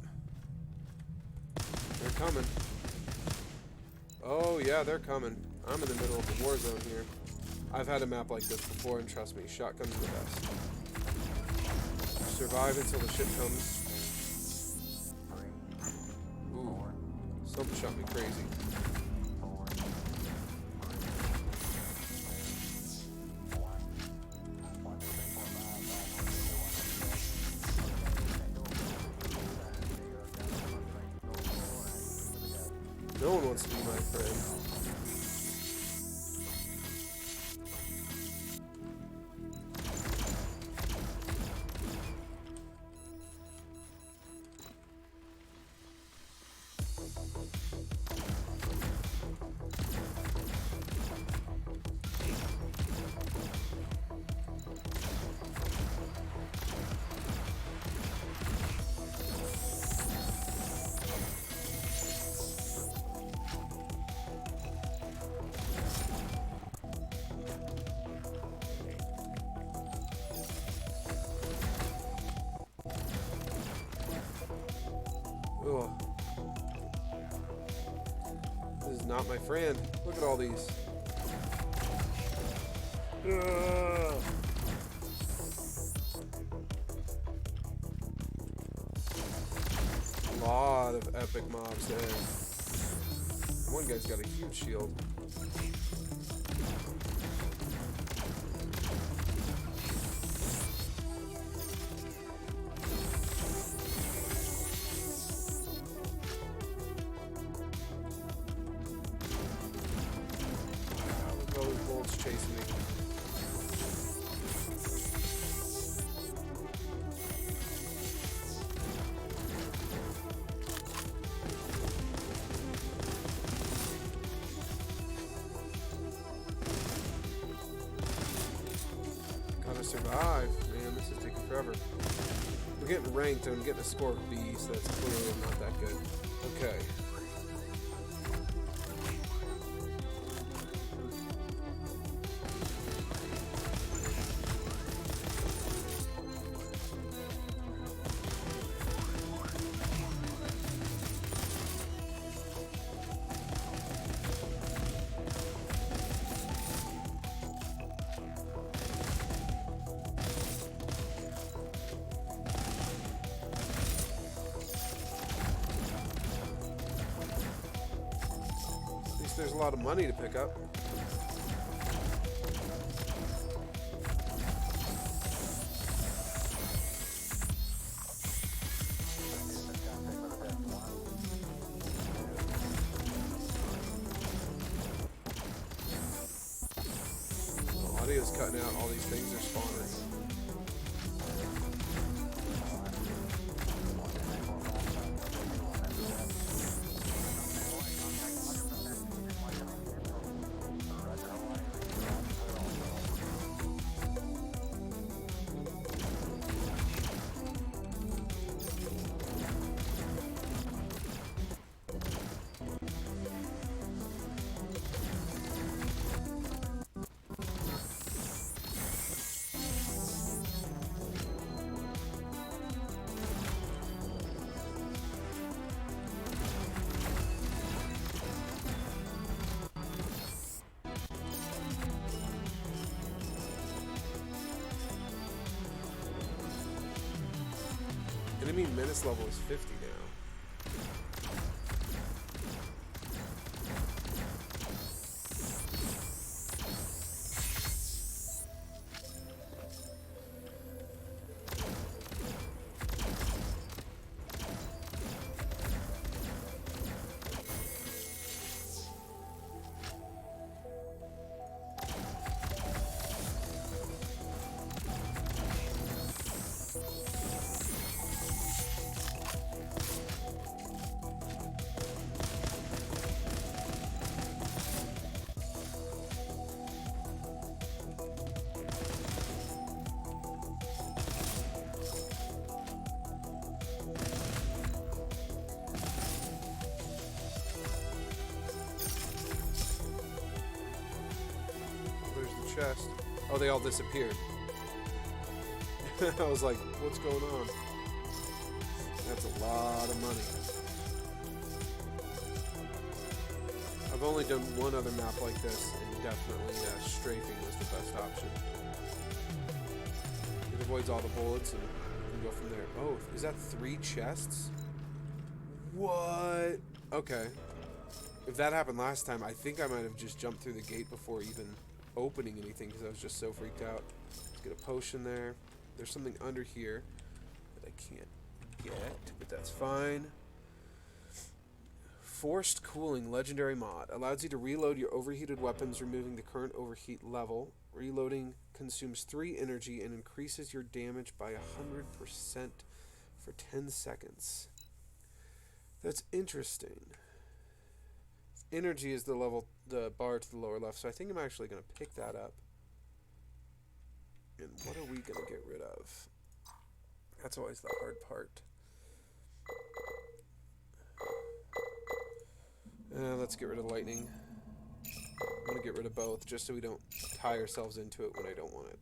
[SPEAKER 1] They're coming. Oh yeah, they're coming. I'm in the middle of a war zone here. I've had a map like this before, and trust me, shotgun's the best. Survive until the shit comes. Ooh. Something shot me crazy. No one wants to be my friend. Ugh. This is not my friend. Look at all these. Ugh. A lot of epic mobs there. One guy's got a huge shield. Chasing me. Gotta survive. Man, this is taking forever. We're getting ranked and I'm getting a score of B, so that's clearly not that good. Okay. There's a lot of money to pick up. cutting out all these things, they're spawning. Enemy menace level is 50 now. Chest. Oh, they all disappeared. I was like, what's going on? That's a lot of money. I've only done one other map like this, and definitely strafing was the best option. It avoids all the bullets, and you can go from there. Oh, is that 3 chests? What? Okay. If that happened last time, I think I might have just jumped through the gate before even opening anything because I was just so freaked out. Let's get a potion there. There's something under here that I can't get, but that's fine. Forced cooling legendary mod allows you to reload your overheated weapons, removing the current overheat level. Reloading consumes 3 energy and increases your damage by 100% for 10 seconds. That's interesting. Energy is the bar to the lower left, so I think I'm actually going to pick that up. And what are we going to get rid of? That's always the hard part. Let's get rid of lightning. I'm going to get rid of both, just so we don't tie ourselves into it when I don't want it.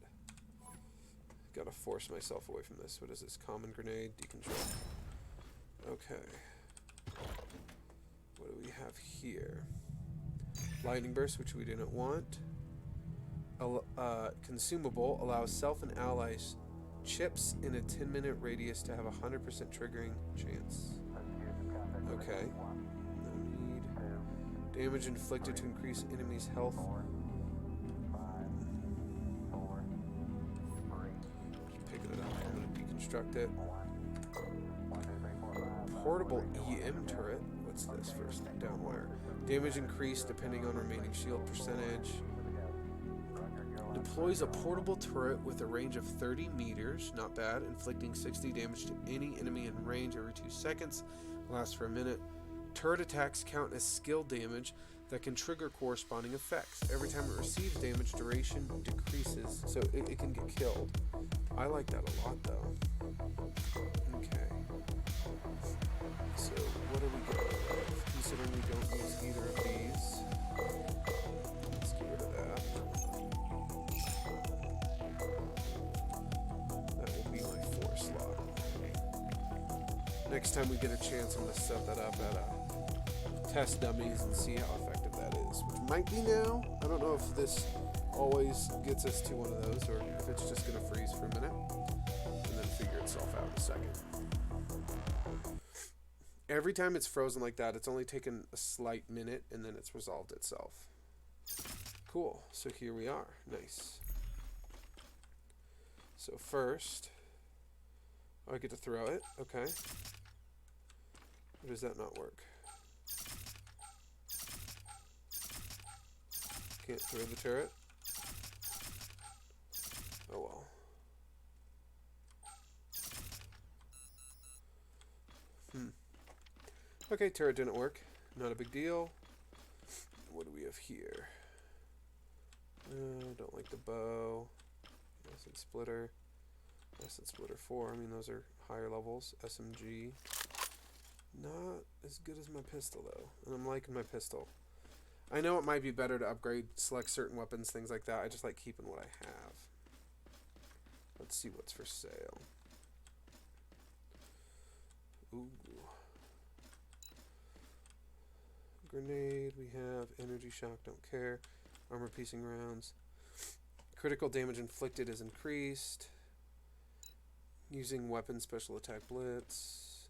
[SPEAKER 1] Got to force myself away from this. What is this? Common grenade, deconstruct. Okay. What do we have here? Lightning burst, which we didn't want. Consumable allows self and allies chips in a 10-minute radius to have a 100% triggering chance. Okay. No need. Damage inflicted to increase enemies' health. Just picking it up. I'm going to deconstruct it. Portable EM turret. What's this first? Downwire. Damage increased depending on remaining shield percentage. Deploys a portable turret with a range of 30 meters. Not bad. Inflicting 60 damage to any enemy in range every 2 seconds. Lasts for a minute. Turret attacks count as skill damage that can trigger corresponding effects. Every time it receives damage, duration decreases, so it can get killed. I like that a lot, though. Okay. So, what are we going with? Considering we don't use either of these. Let's get rid of that. That will be my 4 slot. Next time we get a chance, I'm going to set that up at test dummies and see how effective that is. Which might be now. I don't know if this always gets us to one of those, or if it's just going to freeze for a minute and then figure itself out in a second. Every time it's frozen like that, it's only taken a slight minute and then it's resolved itself. Cool. So here we are. Nice. So first, I get to throw it. Okay. Or does that not work? Can't throw the turret. Okay, turret didn't work. Not a big deal. What do we have here? Don't like the bow. Acid splitter. Acid splitter 4. I mean, those are higher levels. SMG. Not as good as my pistol, though. And I'm liking my pistol. I know it might be better to upgrade, select certain weapons, things like that. I just like keeping what I have. Let's see what's for sale. Ooh. Grenade, we have. Energy shock, don't care. Armor piercing rounds. Critical damage inflicted is increased. Using weapon special attack blitz.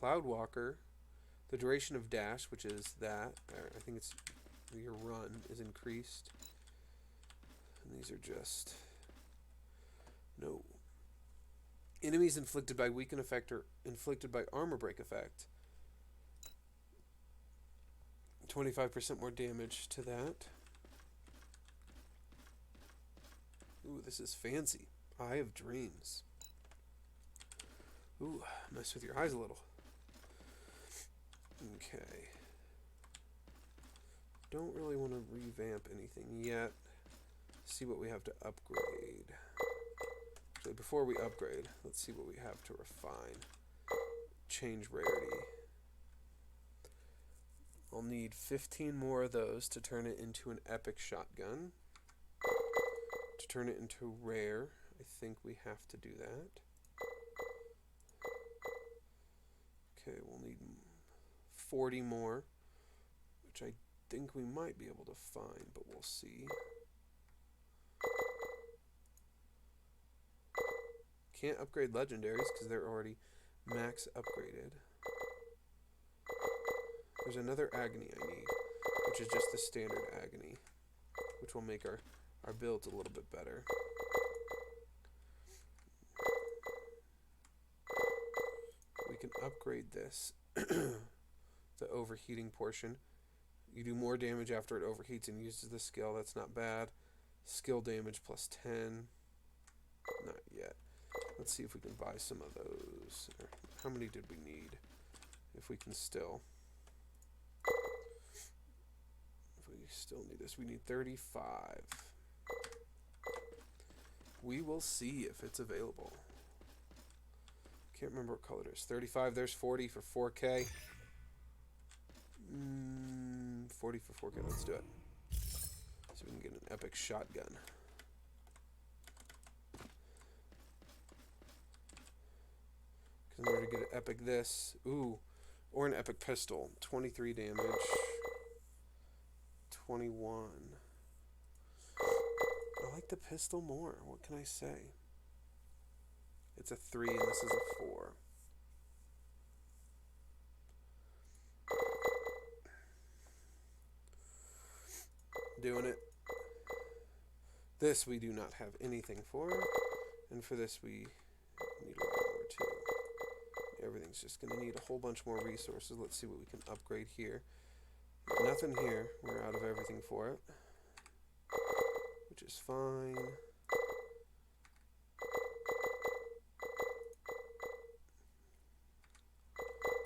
[SPEAKER 1] Cloudwalker. The duration of dash, which is that. I think it's your run, is increased. And these are just... No. Enemies inflicted by weaken effect or inflicted by armor break effect. 25% more damage to that. Ooh, this is fancy. Eye of Dreams. Ooh, mess with your eyes a little. Okay. Don't really want to revamp anything yet. See what we have to upgrade. Actually, before we upgrade, let's see what we have to refine. Change rarity. I'll need 15 more of those to turn it into an epic shotgun. To turn it into rare, I think we have to do that. Okay, we'll need 40 more, which I think we might be able to find, but we'll see. Can't upgrade legendaries because they're already max upgraded. There's another agony I need, which is just the standard agony, which will make our builds a little bit better. We can upgrade this, the overheating portion. You do more damage after it overheats and uses the skill. That's not bad. Skill damage plus 10. Not yet. Let's see if we can buy some of those. How many did we need? If we can still. If we still need this, we need 35. We will see if it's available. Can't remember what color it is. 35, there's 40 for 4K. 40 for 4K, let's do it. So we can get an epic shotgun. Because in order to get an epic this, or an epic pistol. 23 damage. 21. I like the pistol more. What can I say? It's a 3 and this is a 4. Doing it. This we do not have anything for. And for this we need a lot more too. Everything's just going to need a whole bunch more resources. Let's see what we can upgrade here. Nothing here. We're out of everything for it. Which is fine.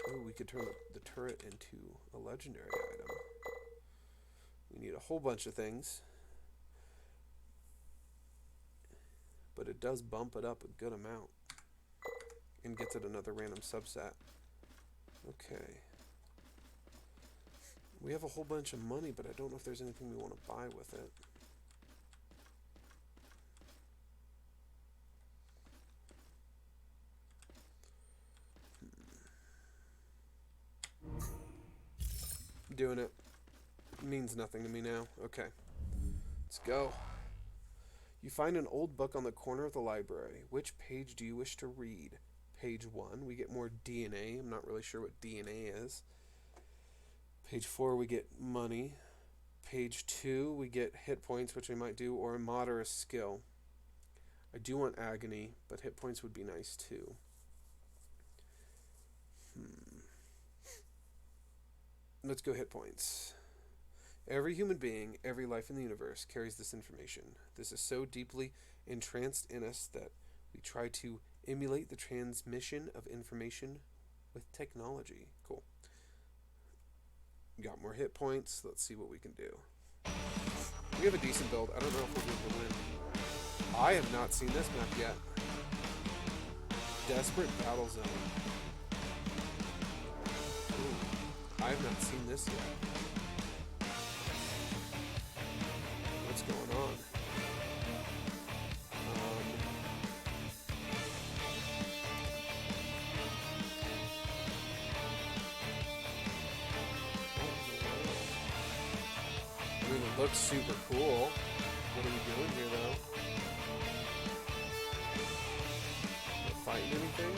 [SPEAKER 1] Ooh, we could turn the turret into a legendary item. We need a whole bunch of things. But it does bump it up a good amount. And gets it another random subset. Okay. We have a whole bunch of money, but I don't know if there's anything we want to buy with it. Doing it. Means nothing to me now. Okay. Let's go. You find an old book on the corner of the library. Which page do you wish to read? Page 1, we get more DNA. I'm not really sure what DNA is. Page 4, we get money. Page 2, we get hit points, which I might do, or a mod or a skill. I do want agony, but hit points would be nice too. Let's go hit points. Every human being, every life in the universe carries this information. This is so deeply entranced in us that we try to emulate the transmission of information with technology. Cool. Got more hit points. Let's see what we can do. We have a decent build. I don't know if we'll be able to win. I have not seen this map yet. Desperate Battle Zone. Ooh, I have not seen this yet. What's going on? I mean, it looks super cool. What are we doing here, though? Not fighting anything?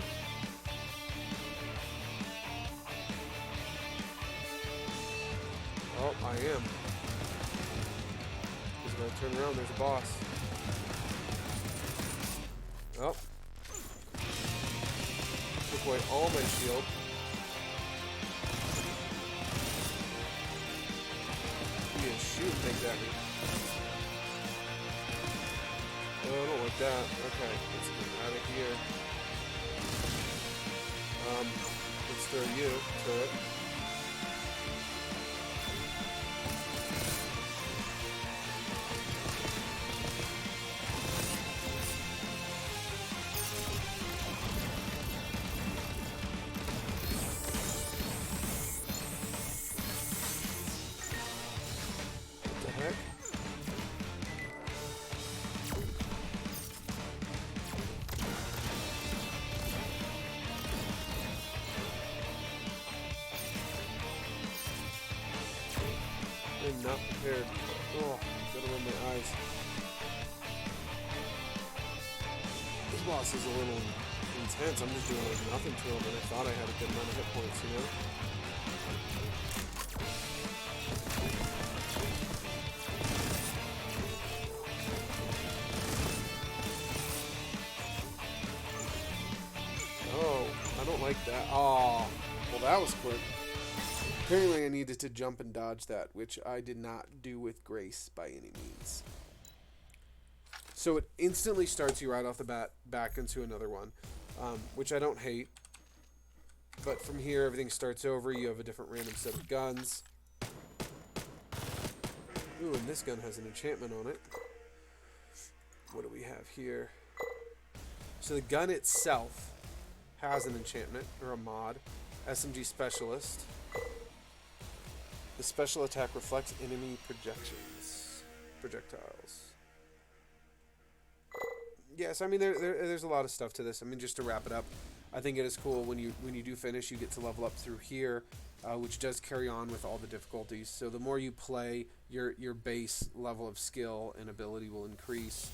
[SPEAKER 1] Oh, I am. Just gotta turn around, there's a boss. Oh. Took away all my shield. He is shooting things at me. Oh, I don't like that. Okay, let's get out of here. Let's throw you to it. What the heck? I'm not prepared. Oh, gotta run my eyes. This boss is a little intense. I'm just doing like nothing to him, and I thought I had a good amount of hit points, you know? Oh, I don't like that. Oh, well, that was quick. Apparently I needed to jump and dodge that, which I did not do with grace by any means. So it instantly starts you right off the bat back into another one, which I don't hate. But from here, everything starts over. You have a different random set of guns. Ooh, and this gun has an enchantment on it. What do we have here? So the gun itself has an enchantment, or a mod. SMG Specialist. The special attack reflects enemy projectiles. Yes, I mean there's a lot of stuff to this. I mean, just to wrap it up, I think it is cool when you do finish, you get to level up through here, which does carry on with all the difficulties. So the more you play, your base level of skill and ability will increase.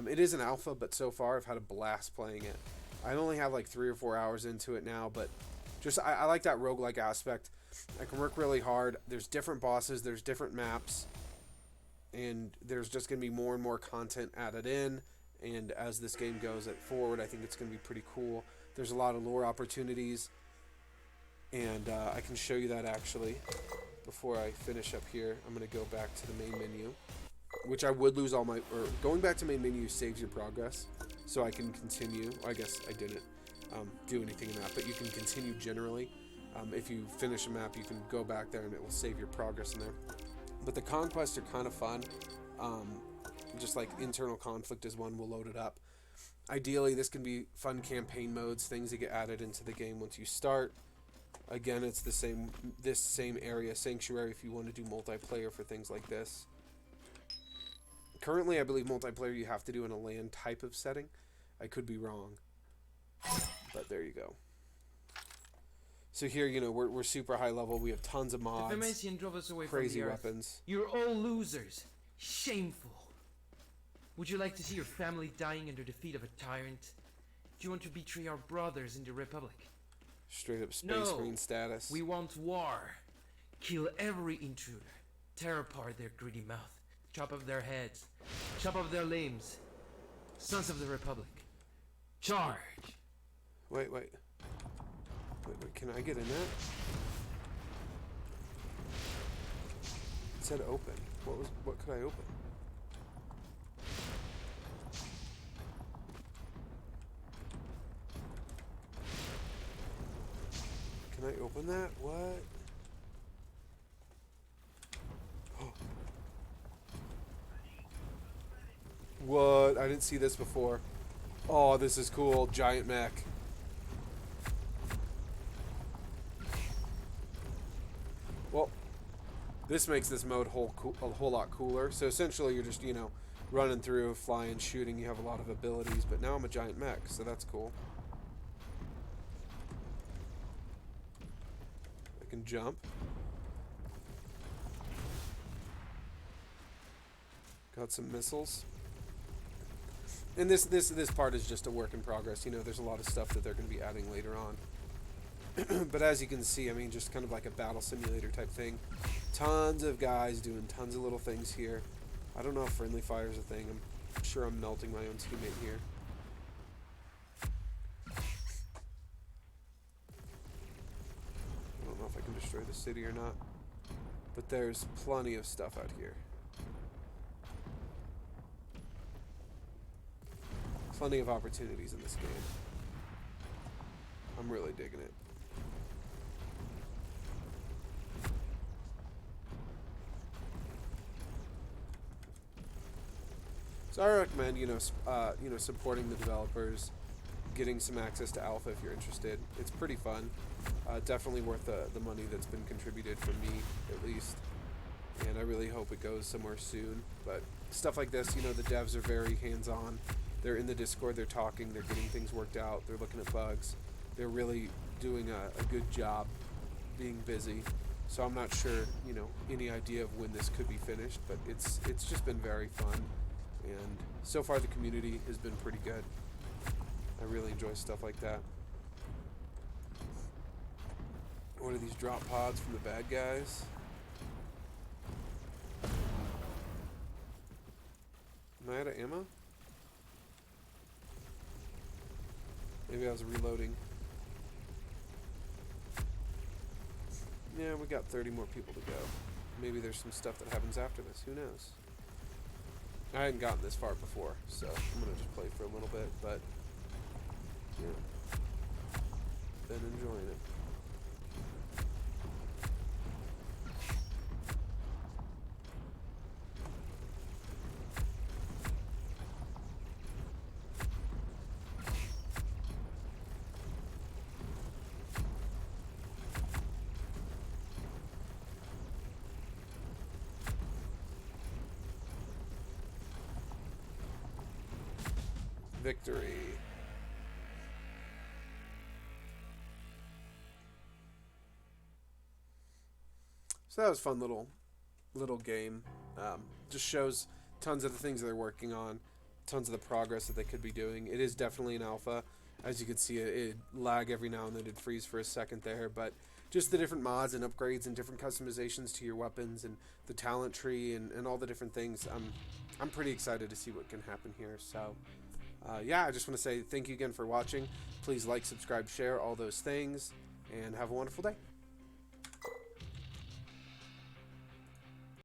[SPEAKER 1] It is an alpha, but so far I've had a blast playing it. I only have like 3 or 4 hours into it now, but just I like that roguelike aspect. I can work really hard. There's different bosses, there's different maps, and there's just going to be more and more content added in. And as this game goes forward, I think it's going to be pretty cool. There's a lot of lore opportunities, and I can show you that actually. Before I finish up here, I'm going to go back to the main menu, which I would lose all my... Or going back to main menu saves your progress, so I can continue. I guess I didn't do anything in that, but you can continue generally. If you finish a map, you can go back there and it will save your progress in there. But the conquests are kind of fun. Just like internal conflict is one, we'll load it up. Ideally, this can be fun campaign modes, things that get added into the game once you start. Again, it's the same, this same area, Sanctuary, if you want to do multiplayer for things like this. Currently, I believe multiplayer you have to do in a LAN type of setting. I could be wrong, but there you go. So here, you know, we're super high level. We have tons of mods,
[SPEAKER 2] drove us away
[SPEAKER 1] crazy
[SPEAKER 2] from the Earth.
[SPEAKER 1] weapons.
[SPEAKER 2] You're all losers. Shameful. Would you like to see your family dying under the feet of a tyrant? Do you want to betray our brothers in the Republic?
[SPEAKER 1] Straight up space marine status.
[SPEAKER 2] We want war. Kill every intruder. Tear apart their greedy mouth. Chop off their heads. Chop off their limbs. Sons of the Republic. Charge!
[SPEAKER 1] Wait, can I get in that? It said open. What could I open? Can I open that? What? I didn't see this before. Oh, this is cool. Giant mech. Well, this makes this mode a whole lot cooler. So essentially you're just, you know, running through, flying, shooting. You have a lot of abilities, but now I'm a giant mech, so that's cool. I can jump. Got some missiles. And this part is just a work in progress. You know, there's a lot of stuff that they're going to be adding later on. But as you can see, I mean, just kind of like a battle simulator type thing. Tons of guys doing tons of little things here. I don't know if friendly fire is a thing. I'm sure I'm melting my own teammate here. I don't know if I can destroy the city or not. But there's plenty of stuff out here. Plenty of opportunities in this game. I'm really digging it. So I recommend, you know, supporting the developers, getting some access to alpha if you're interested. It's pretty fun. Definitely worth the money that's been contributed from me, at least. And I really hope it goes somewhere soon. But stuff like this, you know, the devs are very hands-on. They're in the Discord, they're talking, they're getting things worked out, they're looking at bugs. They're really doing a good job being busy. So I'm not sure, you know, any idea of when this could be finished, but it's just been very fun. And so far the community has been pretty good. I really enjoy stuff like that. What are these drop pods from the bad guys? Am I out of ammo? Maybe I was reloading. Yeah, we got 30 more people to go. Maybe there's some stuff that happens after this. Who knows? I hadn't gotten this far before, so I'm gonna just play for a little bit, but yeah, been enjoying it. Victory. So that was a fun little game. Just shows tons of the things they're working on, tons of the progress that they could be doing. It is definitely an alpha. As you can see, it lag every now and then. It'd freeze for a second there, but just the different mods and upgrades and different customizations to your weapons and the talent tree and all the different things. I'm pretty excited to see what can happen here. So yeah, I just want to say thank you again for watching. Please like, subscribe, share, all those things, and have a wonderful day.